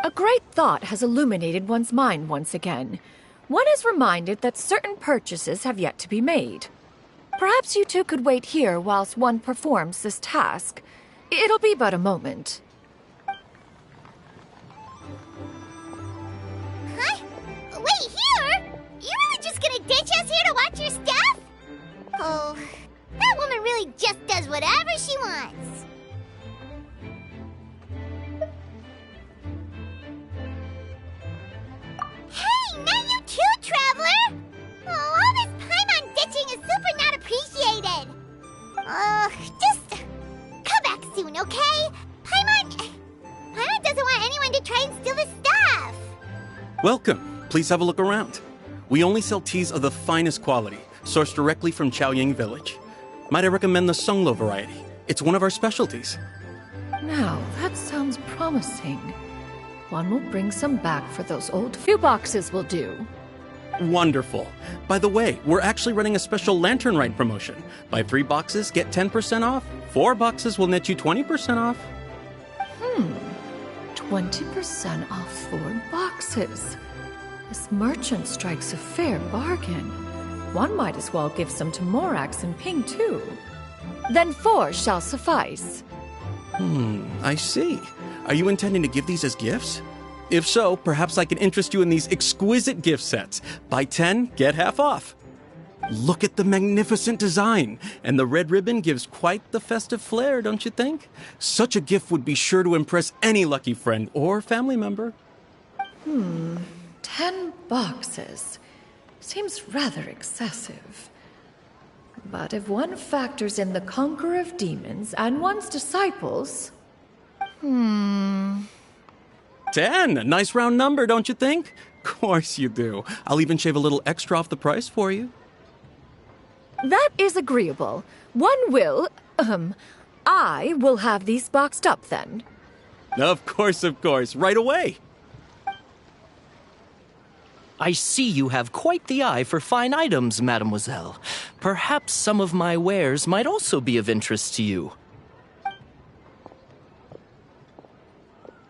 Speaker 13: A great thought has illuminated one's mind once again. One is reminded that certain purchases have yet to be made. Perhaps you two could wait here whilst one performs this task. It'll be but a moment.
Speaker 1: Huh? Wait, here? You really just gonna ditch us here to watch your stuff? Oh, that woman really just does whatever she wants. Hey, not you too, Traveler! Oh, all this Paimon ditching is super not appreciated. Just come back soon, okay? Paimon doesn't want anyone to try and steal his stuff.
Speaker 12: Welcome. Please have a look around. We only sell teas of the finest quality, sourced directly from Chaoying Village. Might I recommend the Songlo variety? It's one of our specialties.
Speaker 13: Now, that sounds promising. One will bring some back for those old few boxes will do.
Speaker 12: Wonderful. By the way, we're actually running a special Lantern Rite promotion. Buy 3 boxes, get 10% off. 4 boxes will net you 20% off.
Speaker 13: 20% off 4 boxes. This merchant strikes a fair bargain. One might as well give some to Morax and Ping, too. Then 4 shall suffice.
Speaker 12: I see. Are you intending to give these as gifts? If so, perhaps I can interest you in these exquisite gift sets. Buy 10, get half off. Look at the magnificent design, and the red ribbon gives quite the festive flair, don't you think? Such a gift would be sure to impress any lucky friend or family member.
Speaker 13: 10 boxes. Seems rather excessive. But if one factors in the conqueror of demons and one's disciples...
Speaker 12: 10! A nice round number, don't you think? Course you do. I'll even shave a little extra off the price for you.
Speaker 13: That is agreeable. One will, I will have these boxed up then.
Speaker 12: Of course, right away.
Speaker 14: I see you have quite the eye for fine items, mademoiselle. Perhaps some of my wares might also be of interest to you.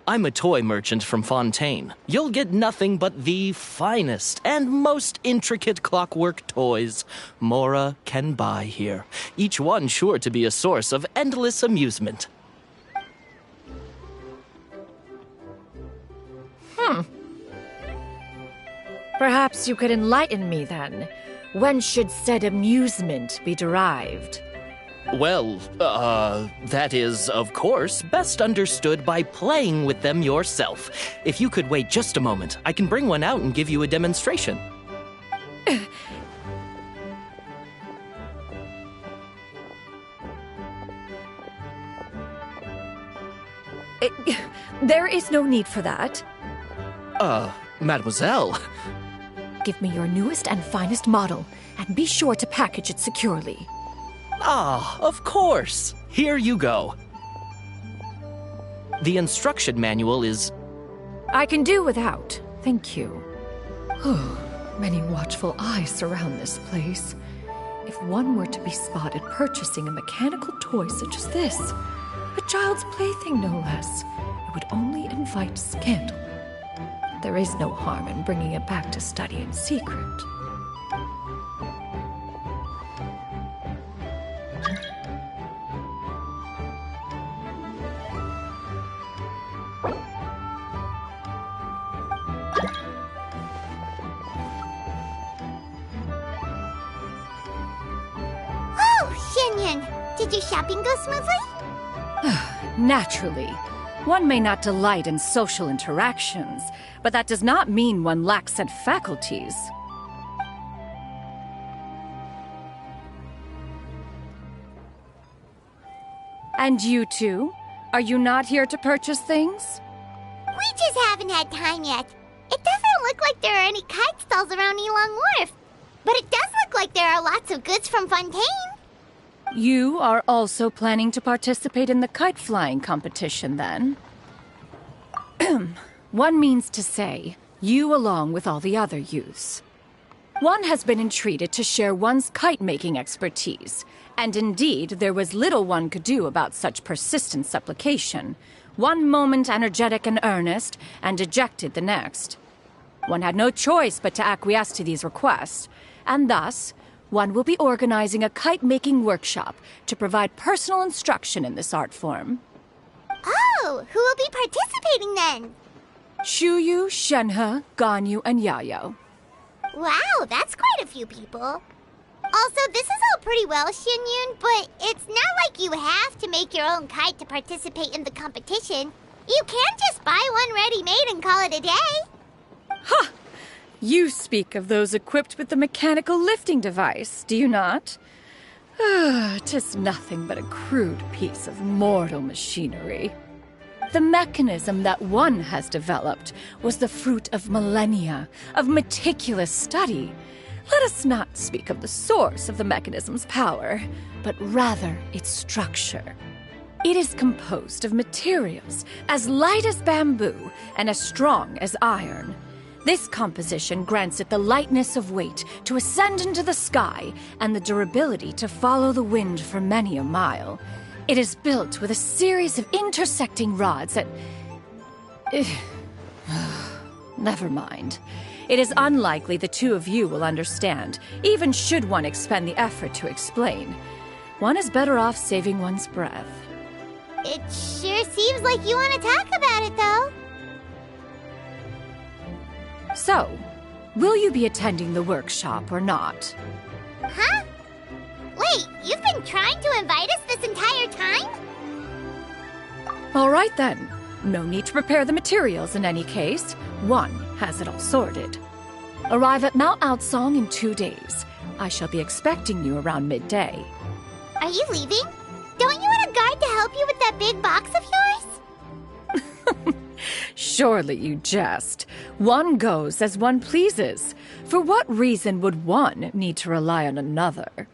Speaker 14: I'm a toy merchant from Fontaine. You'll get nothing but the finest and most intricate clockwork toys Mora can buy here. Each one sure to be a source of endless amusement.
Speaker 13: Perhaps you could enlighten me then. When should said amusement be derived?
Speaker 14: Well, that is, of course, best understood by playing with them yourself. If you could wait just a moment, I can bring one out and give you a demonstration.
Speaker 13: There is no need for that.
Speaker 14: Mademoiselle,
Speaker 13: Give me your newest and finest model, and be sure to package it securely.
Speaker 14: Ah, of course. Here you go. The instruction manual is...
Speaker 13: I can do without, thank you. Many watchful eyes surround this place. If one were to be spotted purchasing a mechanical toy such as this, a child's plaything no less, it would only invite scandal. There is no harm in bringing it back to study in secret.
Speaker 1: Did your shopping go smoothly?
Speaker 13: Naturally. One may not delight in social interactions, but that does not mean one lacks said faculties. And you two? Are you not here to purchase things?
Speaker 1: We just haven't had time yet. It doesn't look like there are any kite stalls around Elong Wharf, but it does look like there are lots of goods from Fontaine.
Speaker 13: You are also planning to participate in the kite flying competition, then? One means to say, you along with all the other youths. One has been entreated to share one's kite-making expertise, and indeed there was little one could do about such persistent supplication. One moment energetic and earnest, and dejected the next. One had no choice but to acquiesce to these requests, and thus... one will be organizing a kite-making workshop to provide personal instruction in this art form.
Speaker 1: Oh, who will be participating then?
Speaker 13: Shuyu, Shenhe, Ganyu, and Yayo.
Speaker 1: Wow, that's quite a few people. Also, this is all pretty well, Xinyun, but it's not like you have to make your own kite to participate in the competition. You can just buy one ready-made and call it a day.
Speaker 13: Ha! You speak of those equipped with the mechanical lifting device, do you not? 'Tis nothing but a crude piece of mortal machinery. The mechanism that one has developed was the fruit of millennia of meticulous study. Let us not speak of the source of the mechanism's power, but rather its structure. It is composed of materials as light as bamboo and as strong as iron. This composition grants it the lightness of weight to ascend into the sky and the durability to follow the wind for many a mile. It is built with a series of intersecting rods that... Never mind. It is unlikely the two of you will understand, even should one expend the effort to explain. One is better off saving one's breath.
Speaker 1: It sure seems like you want to talk about it, though.
Speaker 13: So, will you be attending the workshop or not?
Speaker 1: Huh? Wait, you've been trying to invite us this entire time?
Speaker 13: All right then. No need to prepare the materials in any case. One has it all sorted. Arrive at Mount Outsong in 2 days. I shall be expecting you around midday.
Speaker 1: Are you leaving? Don't you want a guard to help you with that big box of yours?
Speaker 13: Surely you jest. One goes as one pleases. For what reason would one need to rely on another?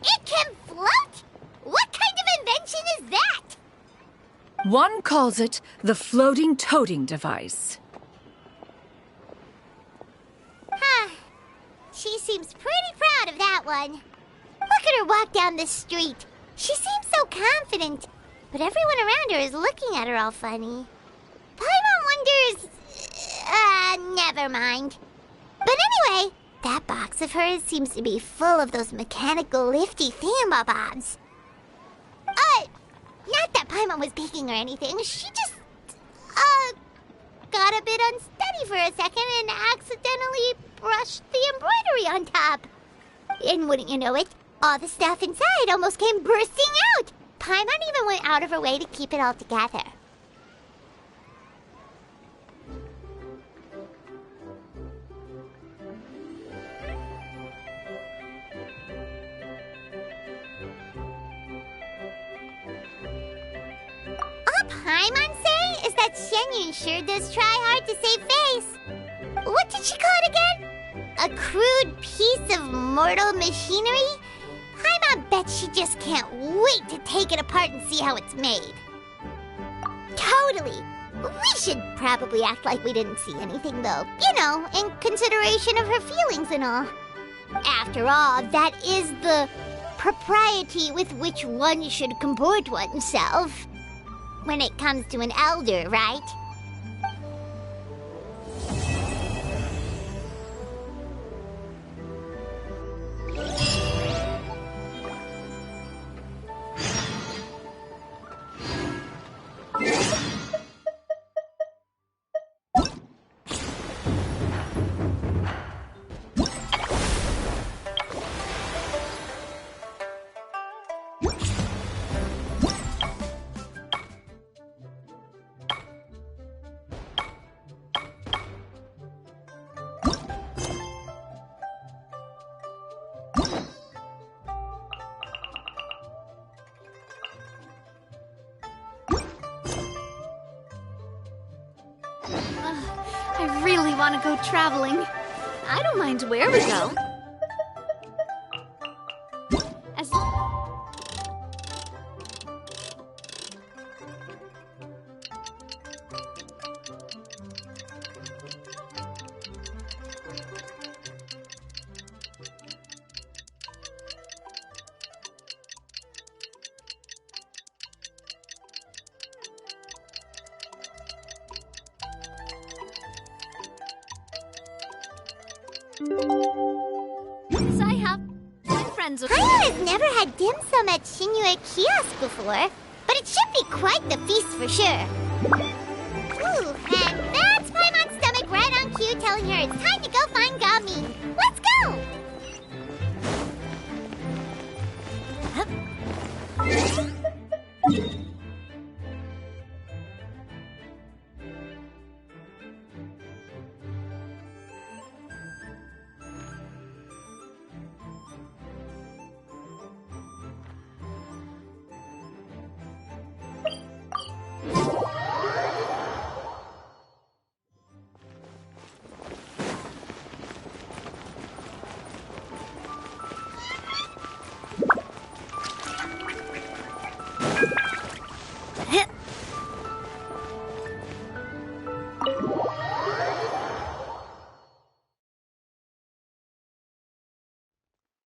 Speaker 1: It can float? What kind of invention is that?
Speaker 13: One calls it the floating toting device.
Speaker 1: Huh. She seems pretty proud of that one. Look at her walk down the street. She seems so confident, but everyone around her is looking at her all funny. Paimon wonders... never mind. But anyway, that box of hers seems to be full of those mechanical lifty thingamabobs. Not that Paimon was peeking or anything. She just, got a bit unsteady for a second and accidentally brushed the embroidery on top. And wouldn't you know it, all the stuff inside almost came bursting out. Paimon even went out of her way to keep it all together. Paimon say is that Shenyun sure does try hard to save face. What did she call it again? A crude piece of mortal machinery? Paimon bets she just can't wait to take it apart and see how it's made. Totally. We should probably act like we didn't see anything, though. You know, in consideration of her feelings and all. After all, that is the propriety with which one should comport oneself. When it comes to an elder, right?
Speaker 15: I really want to go traveling. I don't mind where we go. As I have friends with
Speaker 1: Paimon has never had dim sum at Shinue Kiosk before, but it should be quite the feast for sure. Ooh, and that's Paimon's stomach right on cue telling her it's time to go find Gaming. Let's go!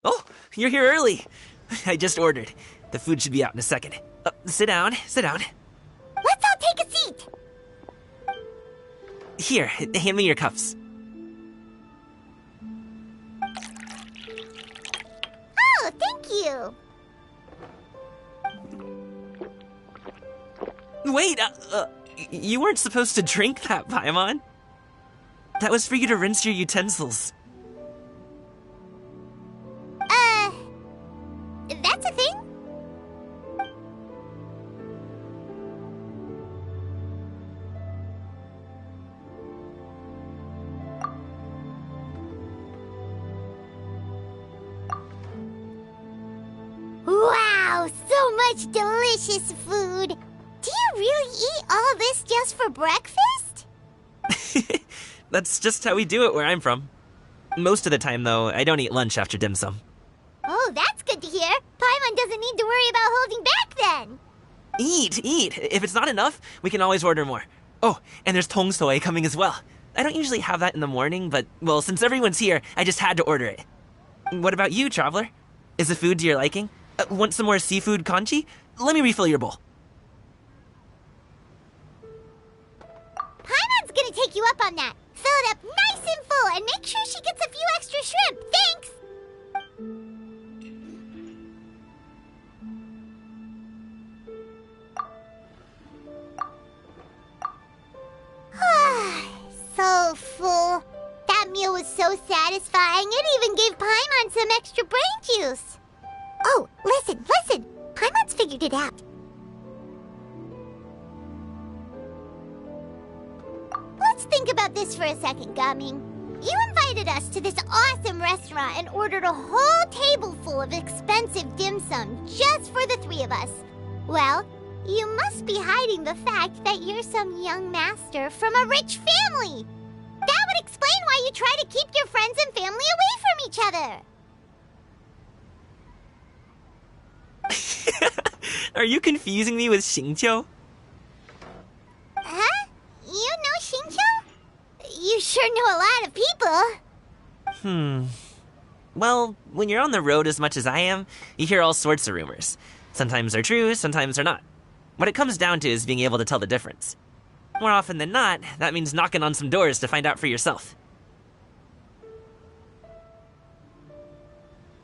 Speaker 9: Oh, you're here early. I just ordered. The food should be out in a second. Sit down, sit down.
Speaker 1: Let's all take a seat!
Speaker 9: Here, hand me your cups.
Speaker 1: Oh, thank you!
Speaker 9: Wait, you weren't supposed to drink that, Paimon. That was for you to rinse your utensils.
Speaker 1: That's a thing? Wow, so much delicious food! Do you really eat all this just for breakfast?
Speaker 9: That's just how we do it where I'm from. Most of the time, though, I don't eat lunch after dim sum.
Speaker 1: Oh, that's good to hear. Paimon doesn't need to worry about holding back then.
Speaker 9: Eat! If it's not enough, we can always order more. Oh, and there's tong soy coming as well. I don't usually have that in the morning, but, well, since everyone's here, I just had to order it. What about you, traveler? Is the food to your liking? Want some more seafood congee? Let me refill your bowl.
Speaker 1: Paimon's gonna take you up on that. Fill it up nice and full and make sure she gets a few extra shrimp. Thanks! So full. That meal was so satisfying, it even gave Paimon some extra brain juice. Oh, listen. Paimon's figured it out. Let's think about this for a second, Gaming. You invited us to this awesome restaurant and ordered a whole table full of expensive dim sum just for the three of us. Well, You must be hiding the fact that you're some young master from a rich family. That would explain why you try to keep your friends and family away from each other.
Speaker 9: Are you confusing me with Xingqiu?
Speaker 1: Huh? You know Xingqiu? You sure know a lot of people.
Speaker 9: Well, when you're on the road as much as I am, you hear all sorts of rumors. Sometimes they're true, sometimes they're not. What it comes down to is being able to tell the difference. More often than not, that means knocking on some doors to find out for yourself.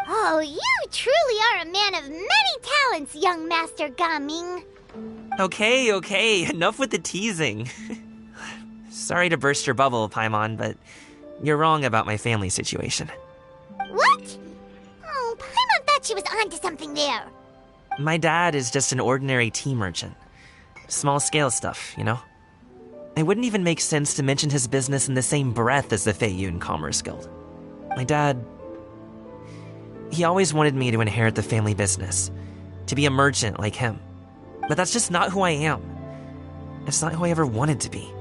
Speaker 1: Oh, you truly are a man of many talents, young Master Gaming.
Speaker 9: Okay, enough with the teasing. Sorry to burst your bubble, Paimon, but you're wrong about my family situation.
Speaker 1: What? Oh, Paimon thought she was onto something there.
Speaker 9: My dad is just an ordinary tea merchant. Small-scale stuff, you know? It wouldn't even make sense to mention his business in the same breath as the Feiyun Commerce Guild. My dad... he always wanted me to inherit the family business, to be a merchant like him. But that's just not who I am. It's not who I ever wanted to be.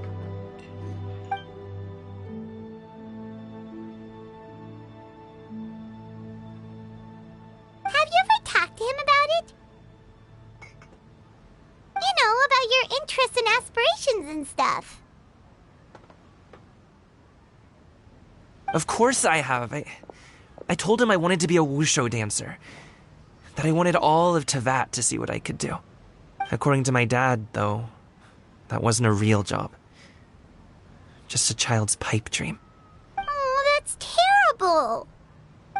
Speaker 1: Have you ever talked to him about it? You know, about your interests and aspirations and stuff.
Speaker 9: Of course I have. I told him I wanted to be a wushu dancer. That I wanted all of Tevat to see what I could do. According to my dad, though, that wasn't a real job. Just a child's pipe dream.
Speaker 1: Oh, that's terrible.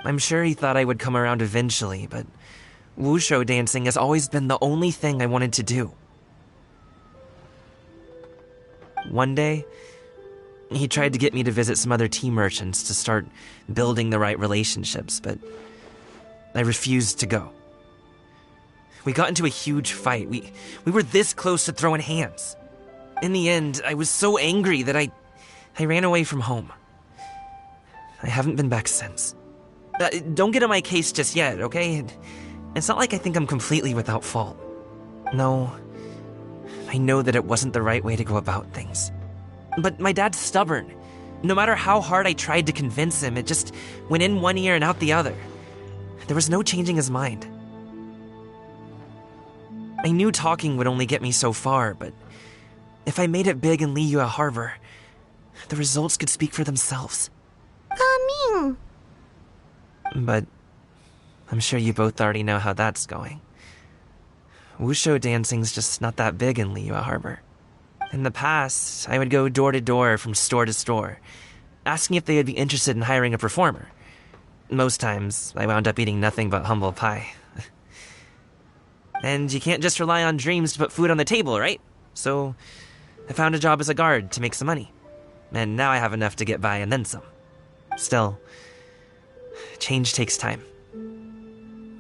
Speaker 9: I'm sure he thought I would come around eventually, but wushu dancing has always been the only thing I wanted to do. One day, he tried to get me to visit some other tea merchants to start building the right relationships, but I refused to go. We got into a huge fight. We were this close to throwing hands. In the end, I was so angry that I ran away from home. I haven't been back since. Don't get on my case just yet, okay? It's not like I think I'm completely without fault. No, I know that it wasn't the right way to go about things. But my dad's stubborn. No matter how hard I tried to convince him, it just went in one ear and out the other. There was no changing his mind. I knew talking would only get me so far, but if I made it big in Liyue Harbor, the results could speak for themselves.
Speaker 1: Gaming.
Speaker 9: But I'm sure you both already know how that's going. Wushu dancing's just not that big in Liyue Harbor. In the past, I would go door to door from store to store, asking if they would be interested in hiring a performer. Most times, I wound up eating nothing but humble pie. And you can't just rely on dreams to put food on the table, right? So, I found a job as a guard to make some money. And now I have enough to get by and then some. Still, change takes time.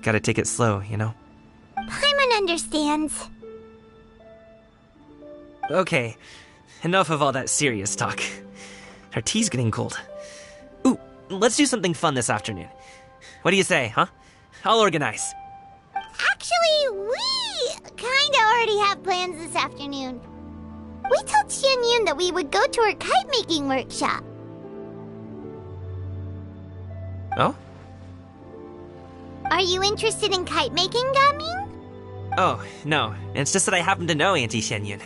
Speaker 9: Gotta take it slow, you know?
Speaker 1: Paimon understands.
Speaker 9: Okay, enough of all that serious talk. Our tea's getting cold. Ooh, let's do something fun this afternoon. What do you say, huh? I'll organize.
Speaker 1: Actually, we kinda already have plans this afternoon. We told Xian Yun that we would go to her kite-making workshop.
Speaker 9: Oh?
Speaker 1: Are you interested in kite-making, Gaming?
Speaker 9: Oh, no. It's just that I happen to know Auntie Xian Yun.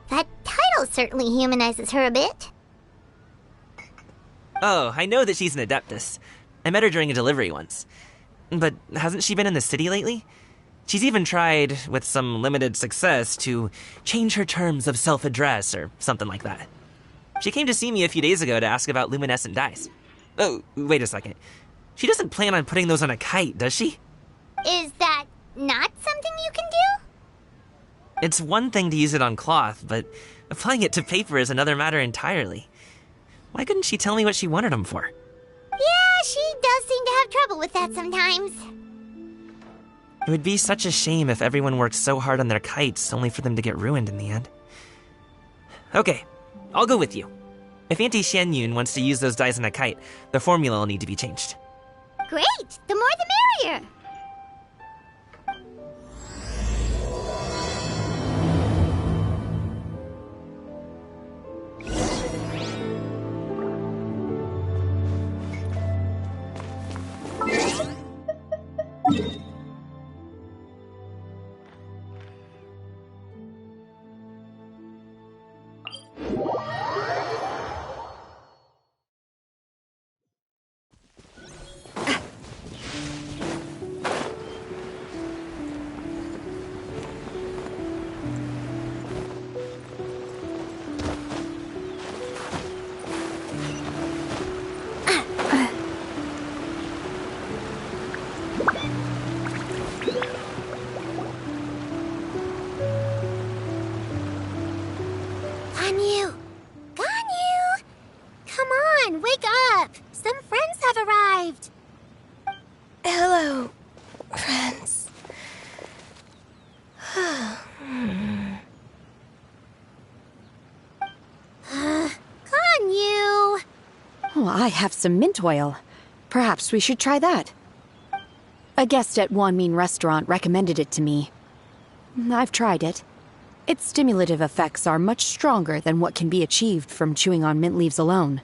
Speaker 1: That title certainly humanizes her a bit.
Speaker 9: Oh, I know that she's an adeptus. I met her during a delivery once. But hasn't she been in the city lately? She's even tried, with some limited success, to change her terms of self-address or something like that. She came to see me a few days ago to ask about luminescent dyes. Oh, wait a second. She doesn't plan on putting those on a kite, does she?
Speaker 1: Is that not something you can do?
Speaker 9: It's one thing to use it on cloth, but applying it to paper is another matter entirely. Why couldn't she tell me what she wanted them for?
Speaker 1: Yeah, she does seem to have trouble with that sometimes.
Speaker 9: It would be such a shame if everyone worked so hard on their kites only for them to get ruined in the end. Okay, I'll go with you. If Auntie Xian Yun wants to use those dyes on a kite, the formula will need to be changed.
Speaker 1: Great! The more the merrier! Ganyu! Ganyu! Come on, wake up! Some friends have arrived!
Speaker 3: Hello, friends.
Speaker 1: Ganyu!
Speaker 16: Oh, I have some mint oil. Perhaps we should try that. A guest at Wanmin Restaurant recommended it to me. I've tried it. Its stimulative effects are much stronger than what can be achieved from chewing on mint leaves alone.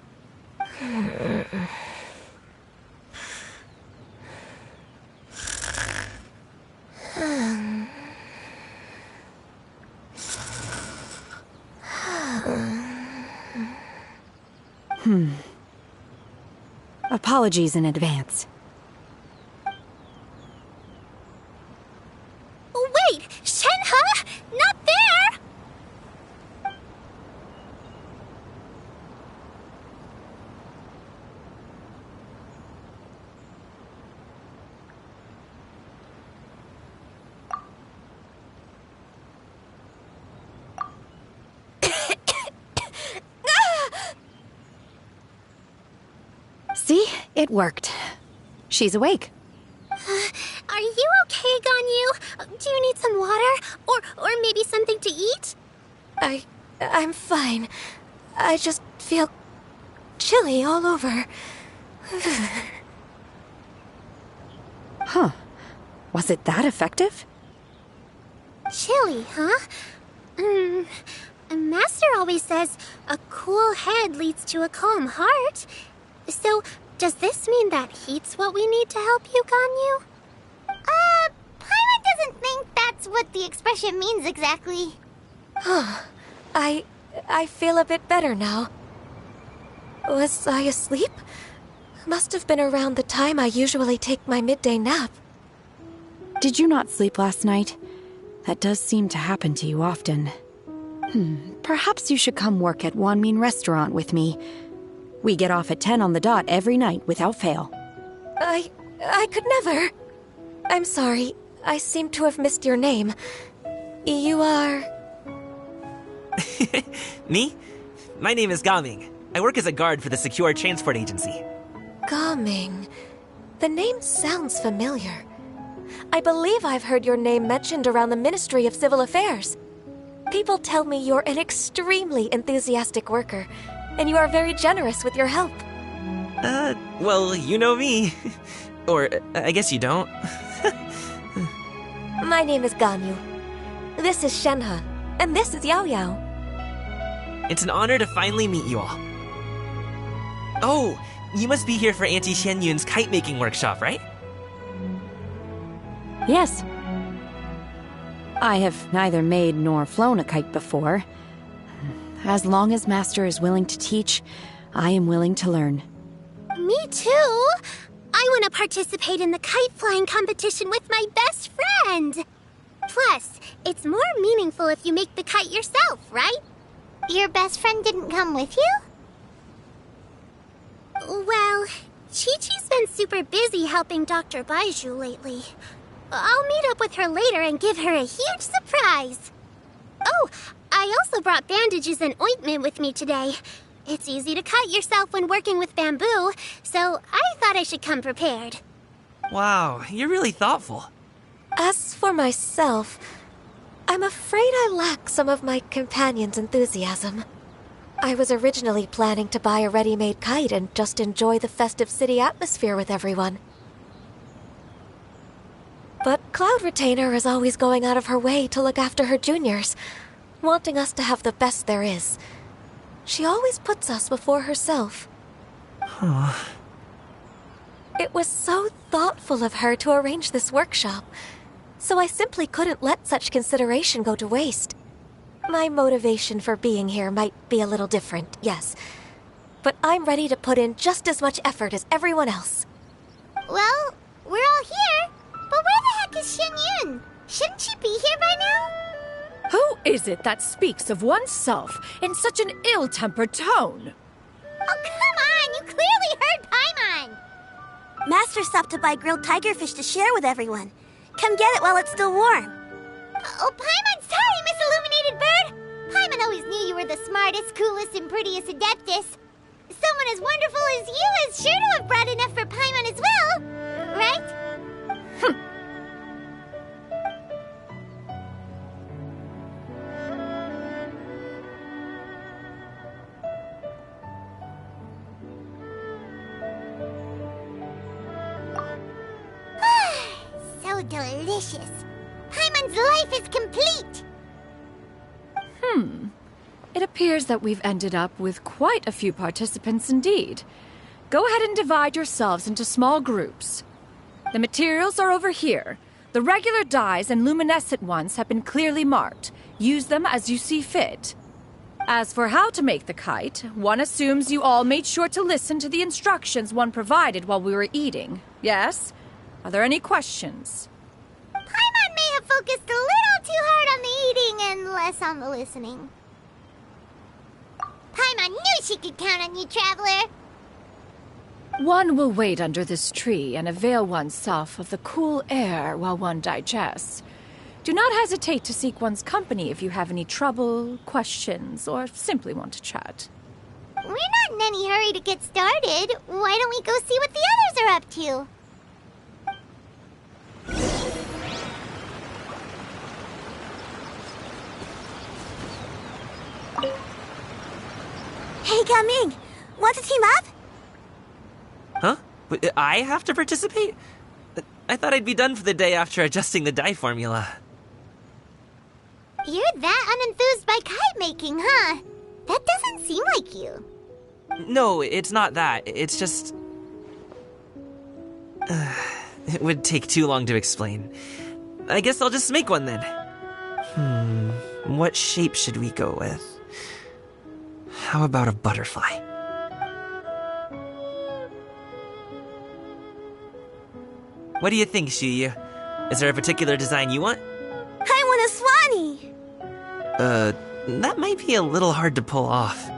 Speaker 16: Apologies in advance.
Speaker 1: Wait! Shenhe! Not there!
Speaker 16: See? It worked. She's awake.
Speaker 1: Are you okay, Ganyu? Do you need some water? Or maybe something to eat?
Speaker 3: I'm fine. I just feel chilly all over.
Speaker 16: Huh. Was it that effective?
Speaker 1: Chilly, huh? Master always says a cool head leads to a calm heart. So, does this mean that heat's what we need to help you, Ganyu? Paimon doesn't think that's what the expression means exactly.
Speaker 3: I feel a bit better now. Was I asleep? Must have been around the time I usually take my midday nap.
Speaker 16: Did you not sleep last night? That does seem to happen to you often. Perhaps you should come work at Wanmin Restaurant with me. We get off at 10 on the dot every night without fail.
Speaker 3: I could never. I'm sorry. I seem to have missed your name. You are...
Speaker 9: Me? My name is Gaming. I work as a guard for the Secure Transport Agency.
Speaker 3: Gaming. The name sounds familiar. I believe I've heard your name mentioned around the Ministry of Civil Affairs. People tell me you're an extremely enthusiastic worker, and you are very generous with your help.
Speaker 9: Well, you know me. Or, I guess you don't.
Speaker 3: My name is Ganyu. This is Shenhe, and this is Yao Yao.
Speaker 9: It's an honor to finally meet you all. Oh, you must be here for Auntie Xianyun's kite-making workshop, right?
Speaker 16: Yes. I have neither made nor flown a kite before. As long as Master is willing to teach, I am willing to learn.
Speaker 1: Me too! I want to participate in the kite flying competition with my best friend! Plus, it's more meaningful if you make the kite yourself, right? Your best friend didn't come with you? Well, Chi-Chi's been super busy helping Dr. Baiju lately. I'll meet up with her later and give her a huge surprise. Oh, I also brought bandages and ointment with me today. It's easy to cut yourself when working with bamboo, so I thought I should come prepared.
Speaker 9: Wow, you're really thoughtful.
Speaker 3: As for myself, I'm afraid I lack some of my companion's enthusiasm. I was originally planning to buy a ready-made kite and just enjoy the festive city atmosphere with everyone. But Cloud Retainer is always going out of her way to look after her juniors, wanting us to have the best there is. She always puts us before herself. It was so thoughtful of her to arrange this workshop, so I simply couldn't let such consideration go to waste. My motivation for being here might be a little different, yes, but I'm ready to put in just as much effort as everyone else.
Speaker 1: Well, we're all here, but where the heck is Shen Yun? Shouldn't she be here by now?
Speaker 13: Who is it that speaks of oneself in such an ill-tempered tone?
Speaker 1: Oh, come on! You clearly heard Paimon!
Speaker 17: Master stopped to buy grilled tigerfish to share with everyone. Come get it while it's still warm.
Speaker 1: Oh, Paimon, sorry, Miss Illuminated Bird! Paimon always knew you were the smartest, coolest, and prettiest Adeptus. Someone as wonderful as you is sure to have brought enough for Paimon as well, right? So delicious. Paimon's life is complete.
Speaker 13: It appears that we've ended up with quite a few participants indeed. Go ahead and divide yourselves into small groups. The materials are over here. The regular dyes and luminescent ones have been clearly marked. Use them as you see fit. As for how to make the kite, one assumes you all made sure to listen to the instructions one provided while we were eating. Yes? Are there any questions?
Speaker 1: Paimon may have focused a little too hard on the eating and less on the listening. Paimon knew she could count on you, Traveler.
Speaker 13: One will wait under this tree and avail oneself of the cool air while one digests. Do not hesitate to seek one's company if you have any trouble, questions, or simply want to chat.
Speaker 1: We're not in any hurry to get started. Why don't we go see what the others are up to?
Speaker 17: Hey, Gaming! Want to team up?
Speaker 9: Huh? But I have to participate? I thought I'd be done for the day after adjusting the dye formula.
Speaker 1: You're that unenthused by kite making, huh? That doesn't seem like you.
Speaker 9: No, it's not that. It's just... it would take too long to explain. I guess I'll just make one then. What shape should we go with? How about a butterfly? What do you think, Shuyu? Is there a particular design you want?
Speaker 17: I want a swanee!
Speaker 9: That might be a little hard to pull off.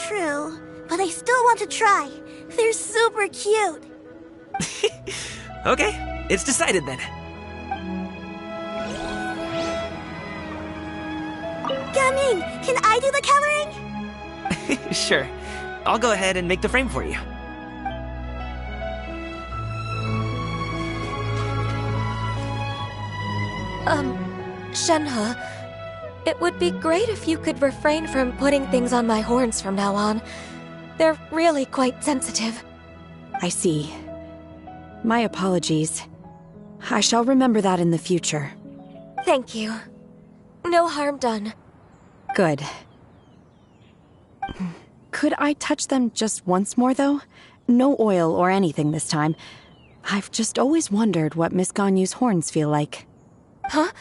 Speaker 17: True, but I still want to try. They're super cute.
Speaker 9: Okay, it's decided then.
Speaker 17: Gaming, can I do the coloring?
Speaker 9: Sure. I'll go ahead and make the frame for you.
Speaker 3: Shenhe, it would be great if you could refrain from putting things on my horns from now on. They're really quite sensitive.
Speaker 16: I see. My apologies. I shall remember that in the future.
Speaker 3: Thank you. No harm done.
Speaker 16: Good. Could I touch them just once more, though? No oil or anything this time. I've just always wondered what Miss Ganyu's horns feel like.
Speaker 3: Huh?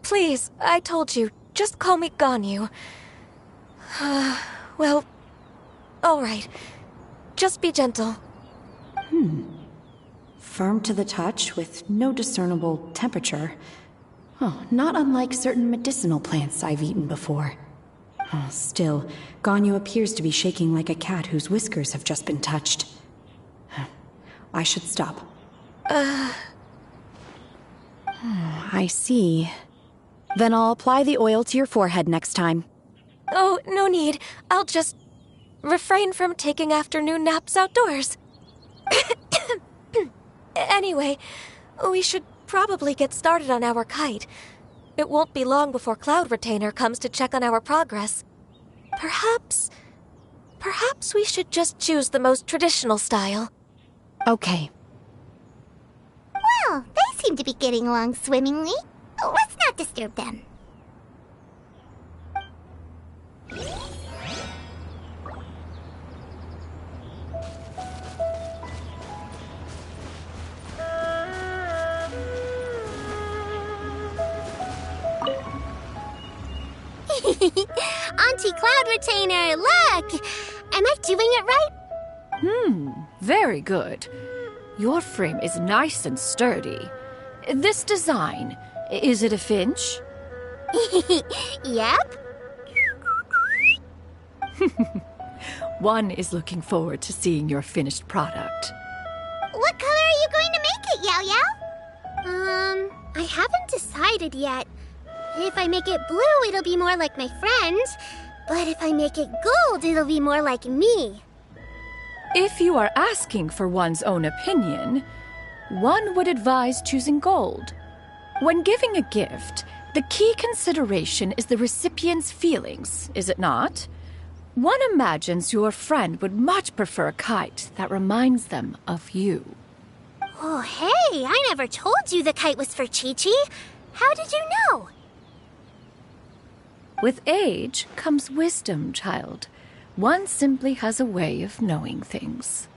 Speaker 3: Please, I told you. Just call me Ganyu. Well, all right. Just be gentle.
Speaker 16: Firm to the touch with no discernible temperature. Oh, not unlike certain medicinal plants I've eaten before. Oh, still, Ganyu appears to be shaking like a cat whose whiskers have just been touched. I should stop. I see. Then I'll apply the oil to your forehead next time.
Speaker 3: Oh, no need. I'll just refrain from taking afternoon naps outdoors. Anyway, we should probably get started on our kite. It won't be long before Cloud Retainer comes to check on our progress. Perhaps we should just choose the most traditional style.
Speaker 16: Okay.
Speaker 1: Oh, they seem to be getting along swimmingly. Let's not disturb them.
Speaker 15: Auntie Cloud Retainer, look! Am I doing it right?
Speaker 13: Very good. Your frame is nice and sturdy. This design, is it a finch?
Speaker 15: Yep.
Speaker 13: One is looking forward to seeing your finished product.
Speaker 1: What color are you going to make it, Yao Yao?
Speaker 15: I haven't decided yet. If I make it blue, it'll be more like my friend. But if I make it gold, it'll be more like me.
Speaker 13: If you are asking for one's own opinion, one would advise choosing gold. When giving a gift, the key consideration is the recipient's feelings, is it not? One imagines your friend would much prefer a kite that reminds them of you.
Speaker 15: Oh, hey, I never told you the kite was for Chi-Chi. How did you know?
Speaker 13: With age comes wisdom, child. One simply has a way of knowing things.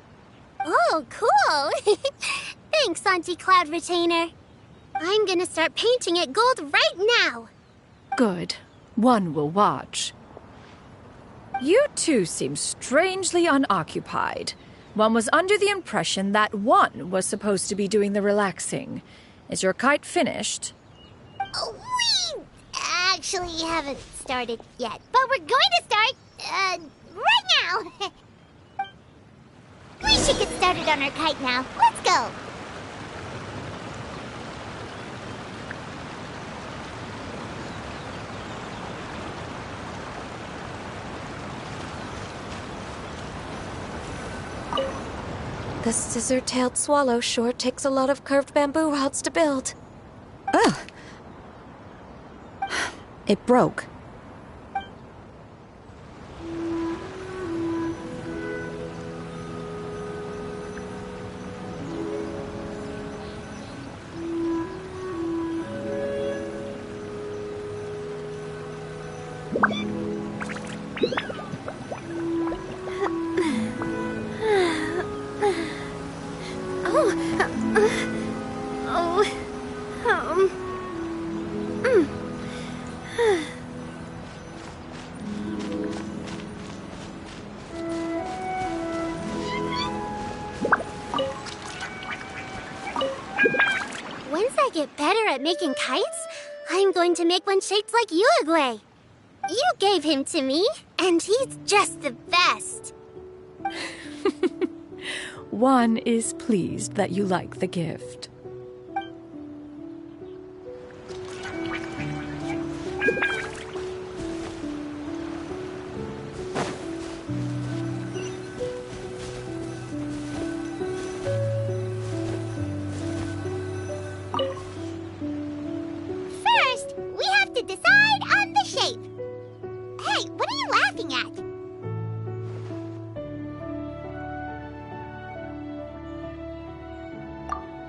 Speaker 15: Oh, cool. Thanks, Auntie Cloud Retainer. I'm gonna start painting it gold right now.
Speaker 13: Good. One will watch. You two seem strangely unoccupied. One was under the impression that one was supposed to be doing the relaxing. Is your kite finished?
Speaker 1: We actually haven't started yet, but we're going to start, right now. We should get started on our kite now. Let's go.
Speaker 3: The scissor-tailed swallow sure takes a lot of curved bamboo rods to build.
Speaker 16: Ugh. It broke.
Speaker 15: Once I get better at making kites, I'm going to make one shaped like Uruguay. You gave him to me, and he's just the best.
Speaker 13: One is pleased that you like the gift.
Speaker 1: First, we have to decide on the shape. Hey, what are you laughing at?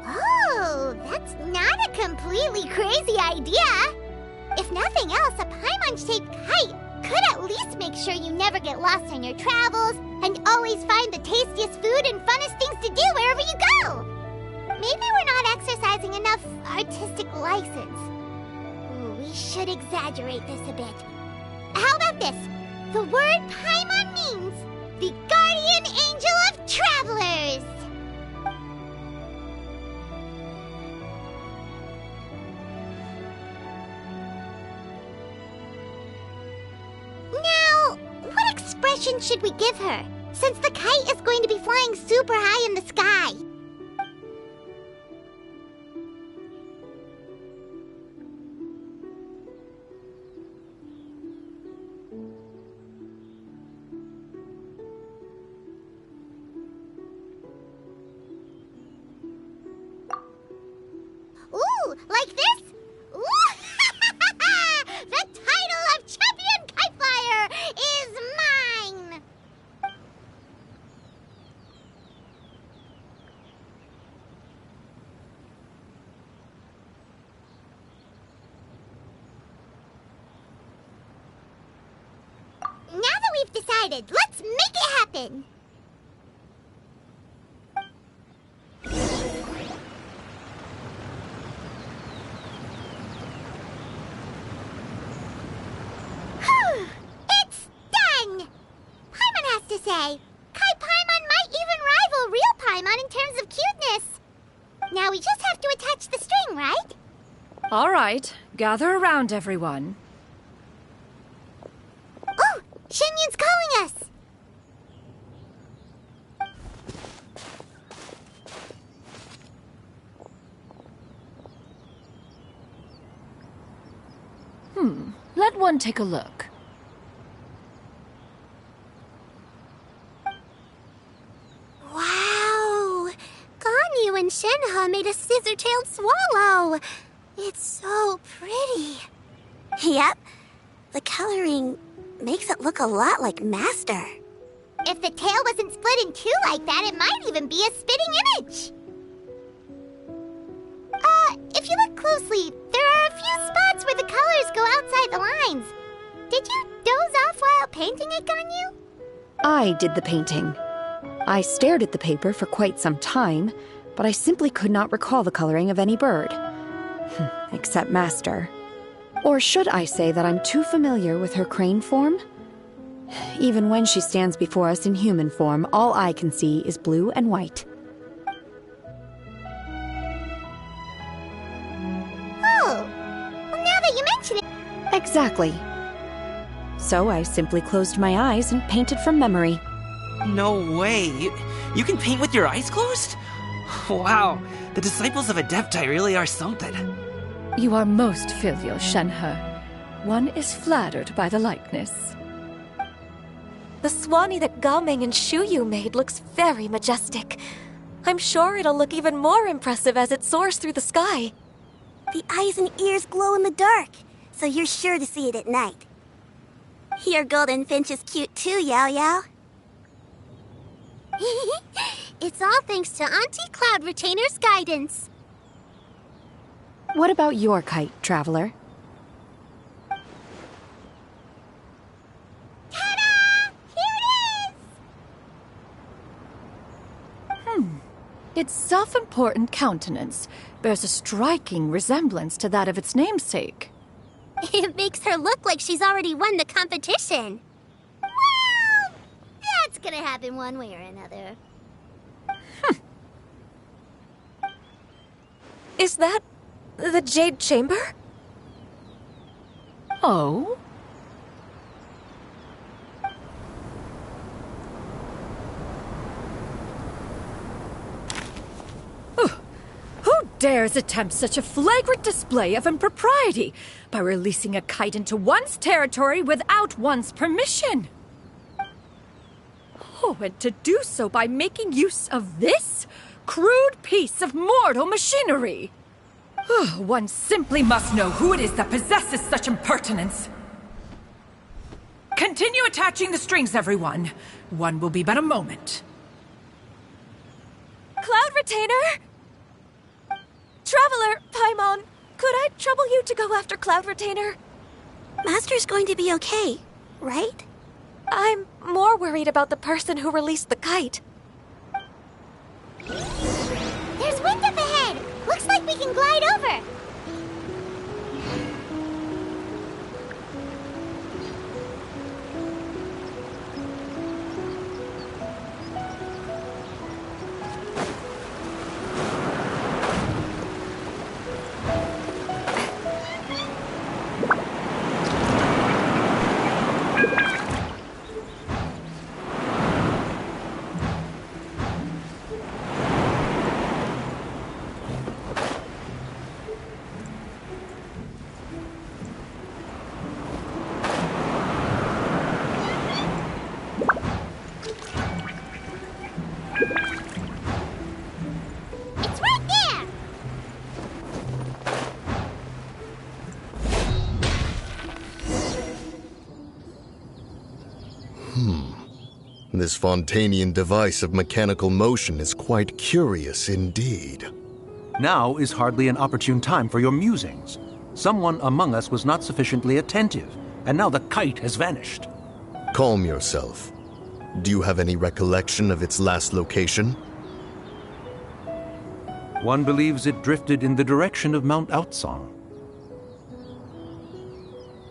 Speaker 1: Oh, that's not a completely crazy idea. If nothing else, a Paimon-shaped kite could at least make sure you never get lost on your travels and always find the tastiest food and funnest things to do wherever you go. Maybe we're not exercising enough artistic license. Ooh, we should exaggerate this a bit. How about this? The word Paimon means the guardian angel of travelers. Now, what expression should we give her, since the kite is going to be flying super high in the sky? Ooh, like this? Ooh! The title of Champion Kite Flyer is mine! we've decided. Let's make it happen. It's done! Paimon has to say. Kai Paimon might even rival real Paimon in terms of cuteness. Now we just have to attach the string, right?
Speaker 13: All right, gather around, everyone.
Speaker 1: Oh, Shenyun's calling us.
Speaker 13: Let one take a look.
Speaker 15: Wow! Ganyu and Shenhe made a scissor-tailed swallow. It's so pretty. Yep. The coloring makes it look a lot like Master.
Speaker 1: If the tail wasn't split in two like that, it might even be a spitting image. If you look closely, there are a few spots where the colors go outside the lines. Did you doze off while painting it, Ganyu?
Speaker 16: I did the painting. I stared at the paper for quite some time, but I simply could not recall the coloring of any bird. Except Master. Or should I say that I'm too familiar with her crane form? Even when she stands before us in human form, all I can see is blue and white.
Speaker 1: Oh, well, now that you mention it...
Speaker 16: Exactly. So I simply closed my eyes and painted from memory.
Speaker 9: No way. You can paint with your eyes closed? Wow, the disciples of Adepti really are something.
Speaker 13: You are most filial, Shenhe. One is flattered by the likeness.
Speaker 3: The Swanee that Gaming and Shuyu made looks very majestic. I'm sure it'll look even more impressive as it soars through the sky.
Speaker 15: The eyes and ears glow in the dark, so you're sure to see it at night. Your golden finch is cute too, Yao Yao. It's all thanks to Auntie Cloud Retainer's guidance.
Speaker 16: What about your kite, Traveler?
Speaker 1: Ta-da! Here it is!
Speaker 13: Its self-important countenance bears a striking resemblance to that of its namesake.
Speaker 15: It makes her look like she's already won the competition.
Speaker 1: Well, that's gonna happen one way or another.
Speaker 3: Is that the Jade Chamber?
Speaker 13: Oh? Who dares attempt such a flagrant display of impropriety by releasing a kite into one's territory without one's permission? Oh, and to do so by making use of this crude piece of mortal machinery. One simply must know who it is that possesses such impertinence. Continue attaching the strings, everyone. One will be but a moment.
Speaker 3: Cloud Retainer! Traveler, Paimon, could I trouble you to go after Cloud Retainer?
Speaker 15: Master's going to be okay, right?
Speaker 3: I'm more worried about the person who released the kite.
Speaker 1: There's wind up ahead! Looks like we can glide over!
Speaker 4: This Fontanian device of mechanical motion is quite curious indeed.
Speaker 5: Now is hardly an opportune time for your musings. Someone among us was not sufficiently attentive, and now the kite has vanished.
Speaker 4: Calm yourself. Do you have any recollection of its last location?
Speaker 5: One believes it drifted in the direction of Mount Outsong.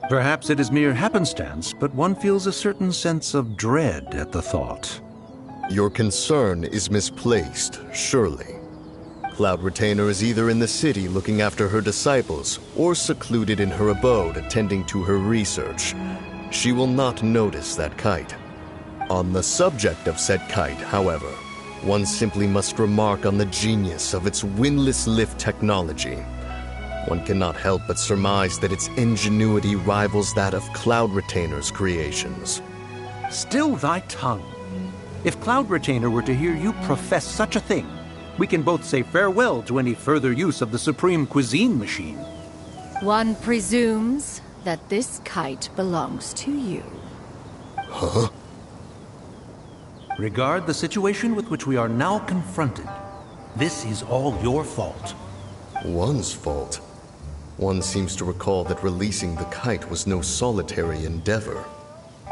Speaker 5: Perhaps it is mere happenstance, but one feels a certain sense of dread at the thought.
Speaker 4: Your concern is misplaced, surely. Cloud Retainer is either in the city looking after her disciples, or secluded in her abode attending to her research. She will not notice that kite. On the subject of said kite, however, one simply must remark on the genius of its windless lift technology. One cannot help but surmise that its ingenuity rivals that of Cloud Retainer's creations.
Speaker 5: Still thy tongue. If Cloud Retainer were to hear you profess such a thing, we can both say farewell to any further use of the Supreme Cuisine Machine.
Speaker 13: One presumes that this kite belongs to you.
Speaker 4: Huh?
Speaker 5: Regard the situation with which we are now confronted. This is all your fault.
Speaker 4: One's fault? One seems to recall that releasing the kite was no solitary endeavor.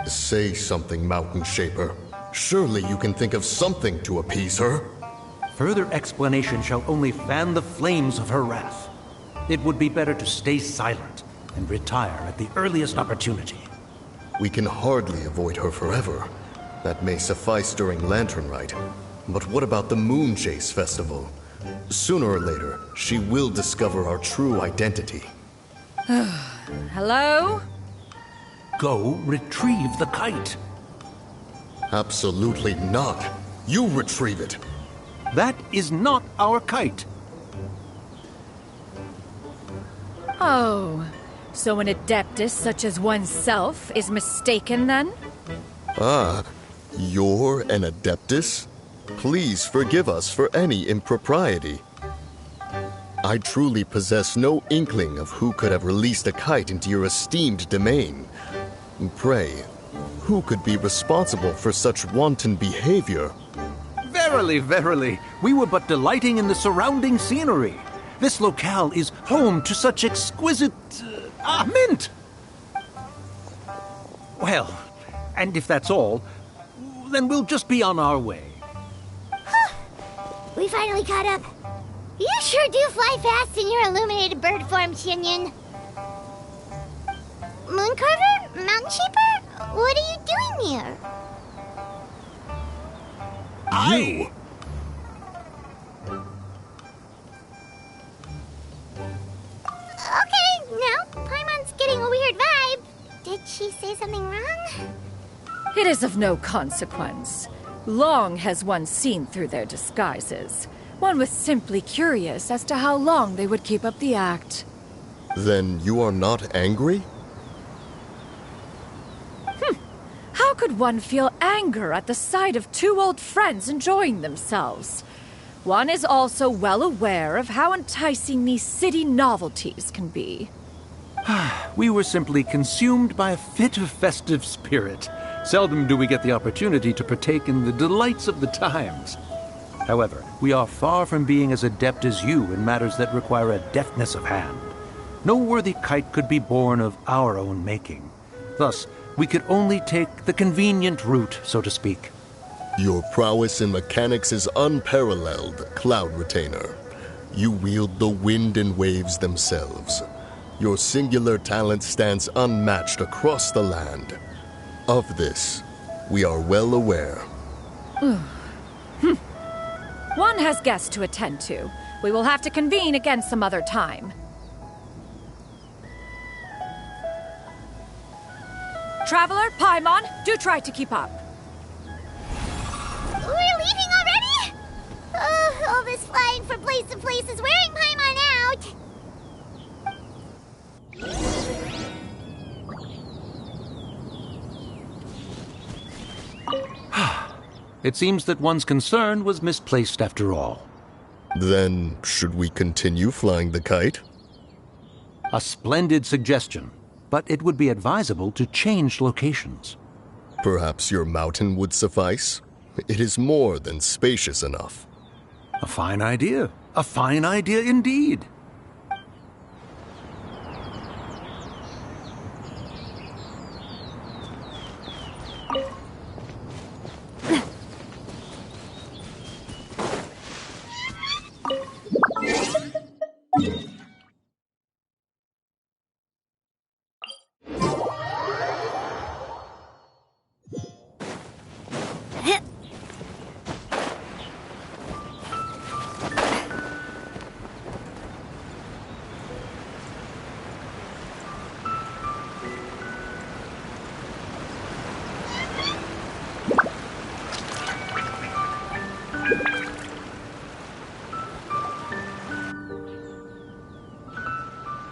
Speaker 4: Say something, Mountain Shaper. Surely you can think of something to appease her.
Speaker 5: Further explanation shall only fan the flames of her wrath. It would be better to stay silent and retire at the earliest opportunity.
Speaker 4: We can hardly avoid her forever. That may suffice during Lantern Rite. But what about the Moon Chase Festival? Sooner or later, she will discover our true identity.
Speaker 13: Hello?
Speaker 5: Go retrieve the kite.
Speaker 4: Absolutely not. You retrieve it.
Speaker 5: That is not our kite.
Speaker 13: Oh, so an adeptus such as oneself is mistaken then?
Speaker 4: Ah, you're an Adeptus? Please forgive us for any impropriety. I truly possess no inkling of who could have released a kite into your esteemed domain. Pray, who could be responsible for such wanton behavior?
Speaker 5: Verily, verily, we were but delighting in the surrounding scenery. This locale is home to such exquisite... mint! Well, and if that's all, then we'll just be on our way.
Speaker 1: We finally caught up. You sure do fly fast in your illuminated bird form, Shinyan. Mooncarver? Mountain Shaper? What are you doing here?
Speaker 4: You?
Speaker 1: Okay, now Paimon's getting a weird vibe. Did she say something wrong?
Speaker 13: It is of no consequence. Long has one seen through their disguises. One was simply curious as to how long they would keep up the act.
Speaker 4: Then you are not angry?
Speaker 13: How could one feel anger at the sight of two old friends enjoying themselves? One is also well aware of how enticing these city novelties can be.
Speaker 5: We were simply consumed by a fit of festive spirit. Seldom do we get the opportunity to partake in the delights of the times. However, we are far from being as adept as you in matters that require a deftness of hand. No worthy kite could be born of our own making. Thus, we could only take the convenient route, so to speak.
Speaker 4: Your prowess in mechanics is unparalleled, Cloud Retainer. You wield the wind and waves themselves. Your singular talent stands unmatched across the land. Of this, we are well aware.
Speaker 13: One has guests to attend to. We will have to convene again some other time. Traveler, Paimon, do try to keep up.
Speaker 1: We're leaving already? All this flying from place to place is wearing Paimon out.
Speaker 5: It seems that one's concern was misplaced after all.
Speaker 4: Then, should we continue flying the kite?
Speaker 5: A splendid suggestion, but it would be advisable to change locations.
Speaker 4: Perhaps your mountain would suffice? It is more than spacious enough.
Speaker 5: A fine idea. A fine idea indeed.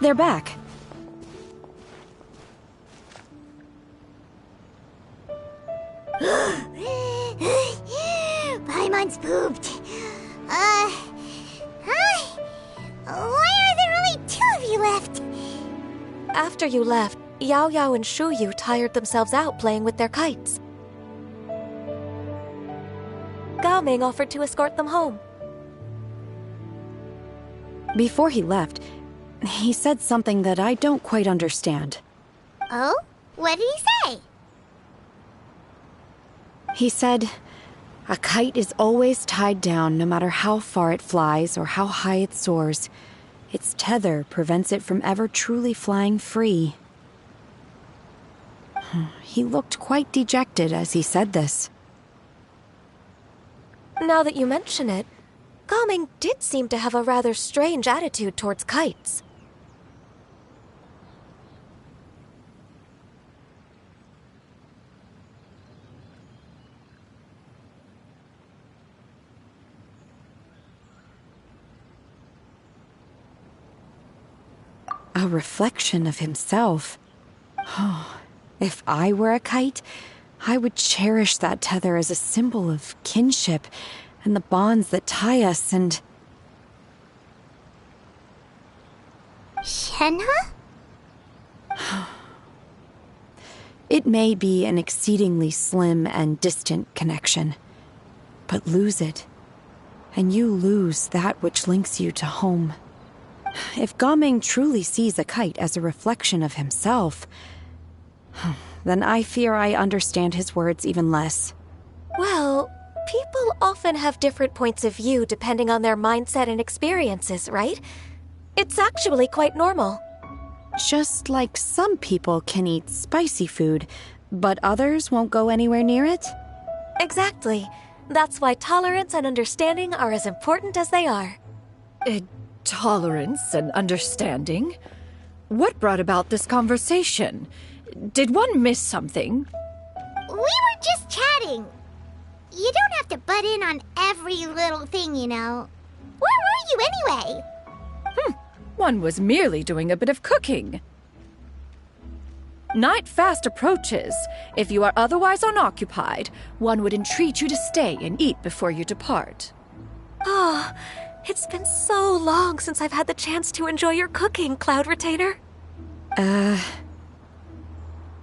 Speaker 16: They're back.
Speaker 1: Paimon's pooped. Hi. Why are there only 2 of you left?
Speaker 3: After you left, Yao Yao and Shu Yu tired themselves out playing with their kites. Gao Ming offered to escort them home.
Speaker 16: Before he left, he said something that I don't quite understand.
Speaker 1: Oh? What did he say?
Speaker 16: He said, a kite is always tied down no matter how far it flies or how high it soars. Its tether prevents it from ever truly flying free. He looked quite dejected as he said this.
Speaker 3: Now that you mention it, Gao Ming did seem to have a rather strange attitude towards kites.
Speaker 16: A reflection of himself. Oh, if I were a kite, I would cherish that tether as a symbol of kinship and the bonds that tie us and...
Speaker 1: Shenhe?
Speaker 16: It may be an exceedingly slim and distant connection, but lose it, and you lose that which links you to home. If Gao Ming truly sees a kite as a reflection of himself, then I fear I understand his words even less.
Speaker 3: Well, people often have different points of view depending on their mindset and experiences, right? It's actually quite normal.
Speaker 16: Just like some people can eat spicy food, but others won't go anywhere near it?
Speaker 3: Exactly. That's why tolerance and understanding are as important as they are.
Speaker 13: Tolerance and understanding? What brought about this conversation? Did one miss something?
Speaker 1: We were just chatting. You don't have to butt in on every little thing, you know. Where were you anyway?
Speaker 13: One was merely doing a bit of cooking. Night fast approaches. If you are otherwise unoccupied, one would entreat you to stay and eat before you depart.
Speaker 3: Oh, it's been so long since I've had the chance to enjoy your cooking, Cloud Retainer.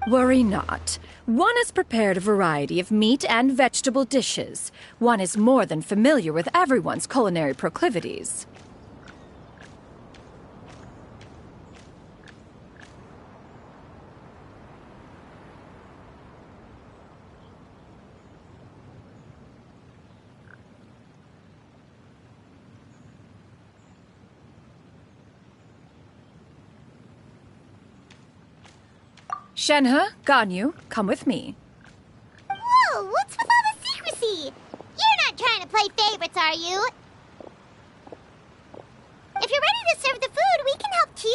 Speaker 13: Worry not. One has prepared a variety of meat and vegetable dishes. One is more than familiar with everyone's culinary proclivities. Shenhe, Ganyu, come with me.
Speaker 1: Whoa, what's with all the secrecy? You're not trying to play favorites, are you? If you're ready to serve the food, we can help too.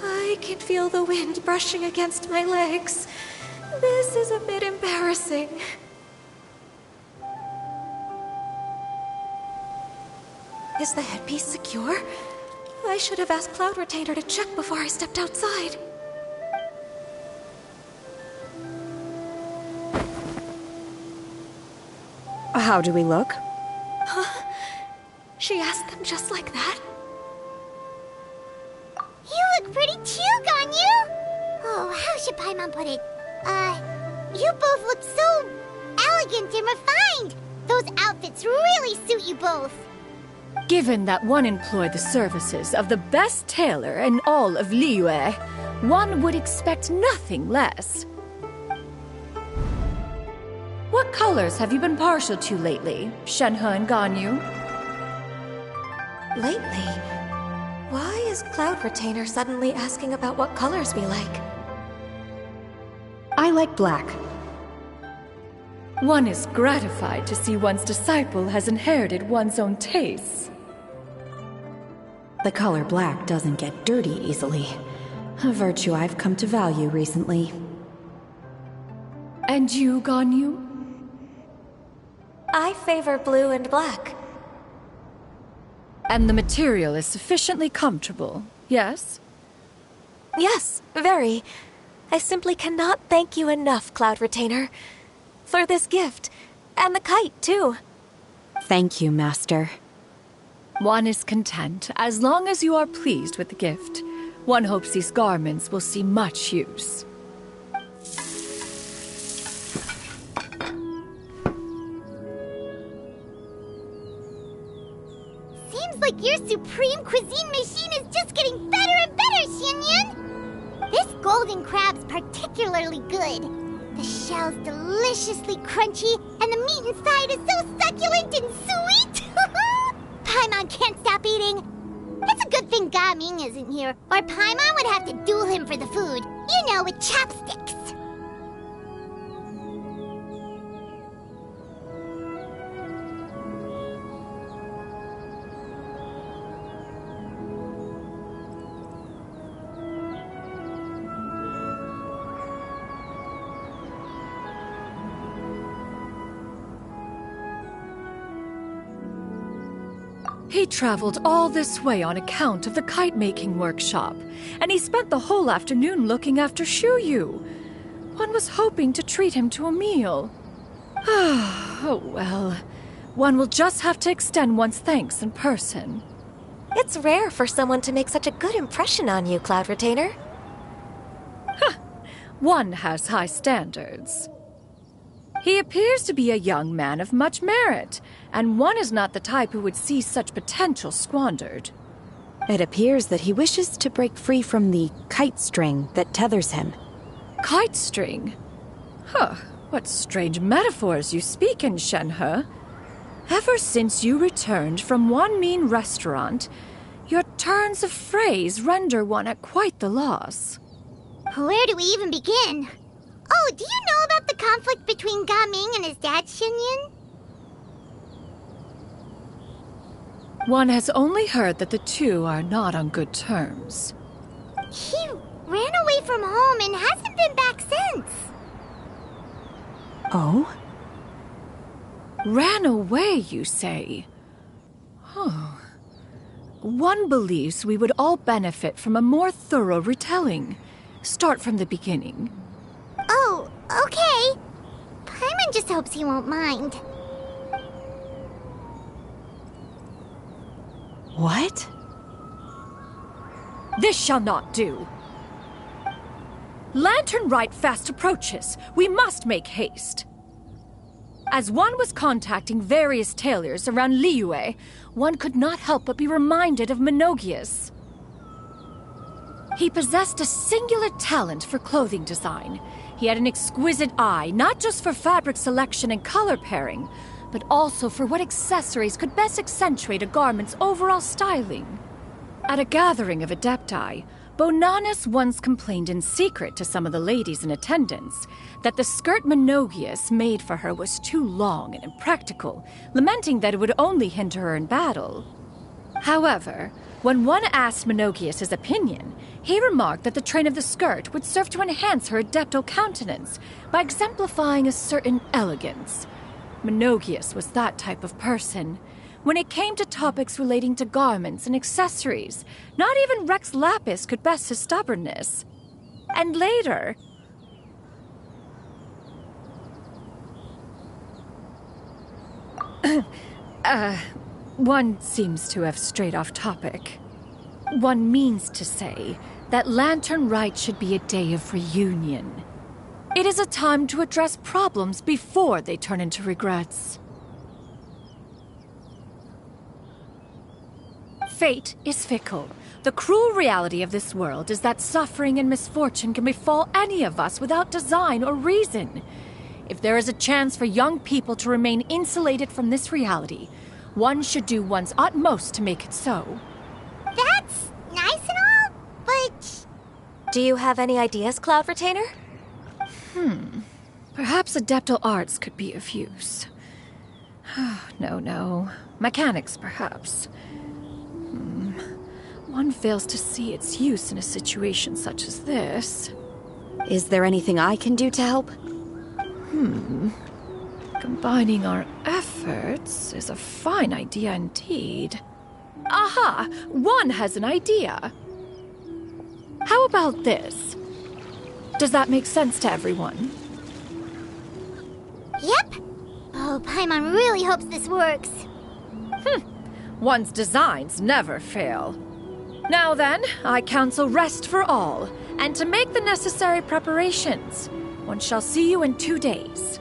Speaker 3: I can feel the wind brushing against my legs. This is a bit embarrassing. Is the headpiece secure? I should have asked Cloud Retainer to check before I stepped outside.
Speaker 16: How do we look?
Speaker 3: Huh? She asked them just like that?
Speaker 1: You look pretty too, Ganyu! Oh, how should Paimon put it? You both look so elegant and refined! Those outfits really suit you both!
Speaker 13: Given that one employed the services of the best tailor in all of Liyue, one would expect nothing less. What colors have you been partial to lately, Shenhe and Ganyu?
Speaker 3: Lately? Why is Cloud Retainer suddenly asking about what colors we like?
Speaker 16: I like black.
Speaker 13: One is gratified to see one's disciple has inherited one's own tastes.
Speaker 16: The color black doesn't get dirty easily. A virtue I've come to value recently.
Speaker 13: And you, Ganyu?
Speaker 3: I favor blue and black.
Speaker 13: And the material is sufficiently comfortable, yes?
Speaker 3: Yes, very. I simply cannot thank you enough, Cloud Retainer. For this gift. And the kite, too.
Speaker 16: Thank you, Master.
Speaker 13: One is content, as long as you are pleased with the gift. One hopes these garments will see much use.
Speaker 1: Seems like your supreme cuisine machine is just getting better and better, Xinyun! This golden crab's particularly good. The shell's deliciously crunchy, and the meat inside is so succulent and sweet! Paimon can't stop eating. It's a good thing Gaming isn't here, or Paimon would have to duel him for the food. You know, with chopsticks.
Speaker 13: He traveled all this way on account of the kite-making workshop, and he spent the whole afternoon looking after Shuyu. One was hoping to treat him to a meal. Oh well. One will just have to extend one's thanks in person.
Speaker 3: It's rare for someone to make such a good impression on you, Cloud Retainer.
Speaker 13: One has high standards. He appears to be a young man of much merit, and one is not the type who would see such potential squandered.
Speaker 16: It appears that he wishes to break free from the kite string that tethers him.
Speaker 13: Kite string? Huh, what strange metaphors you speak in, Shenhe. Ever since you returned from one mean restaurant, your turns of phrase render one at quite the loss.
Speaker 1: Where do we even begin? Oh, do you know about the conflict between Gaming and his dad, Xinyun?
Speaker 13: One has only heard that the two are not on good terms.
Speaker 1: He ran away from home and hasn't been back since.
Speaker 16: Oh?
Speaker 13: Ran away, you say? Oh. One believes we would all benefit from a more thorough retelling. Start from the beginning.
Speaker 1: Oh, okay. Paimon just hopes he won't mind.
Speaker 16: What?
Speaker 13: This shall not do. Lantern Rite fast approaches. We must make haste. As one was contacting various tailors around Liyue, one could not help but be reminded of Menogias. He possessed a singular talent for clothing design. He had an exquisite eye, not just for fabric selection and color pairing, but also for what accessories could best accentuate a garment's overall styling. At a gathering of Adepti, Bonanis once complained in secret to some of the ladies in attendance that the skirt Menogias made for her was too long and impractical, lamenting that it would only hinder her in battle. However, when one asked Menogias his opinion, he remarked that the train of the skirt would serve to enhance her adeptal countenance by exemplifying a certain elegance. Menogias was that type of person. When it came to topics relating to garments and accessories, not even Rex Lapis could best his stubbornness. And later... one seems to have strayed off topic. One means to say that Lantern Rite should be a day of reunion. It is a time to address problems before they turn into regrets. Fate is fickle. The cruel reality of this world is that suffering and misfortune can befall any of us without design or reason. If there is a chance for young people to remain insulated from this reality, one should do one's utmost to make it so.
Speaker 1: That's nice and all, but...
Speaker 18: Do you have any ideas, Cloud Retainer?
Speaker 13: Perhaps adeptal arts could be of use. No. Mechanics, perhaps. One fails to see its use in a situation such as this.
Speaker 16: Is there anything I can do to help?
Speaker 13: Combining our efforts is a fine idea indeed. Aha! One has an idea. How about this? Does that make sense to everyone?
Speaker 1: Yep. Oh, Paimon really hopes this works.
Speaker 13: One's designs never fail. Now then, I counsel rest for all, and to make the necessary preparations. One shall see you in 2 days.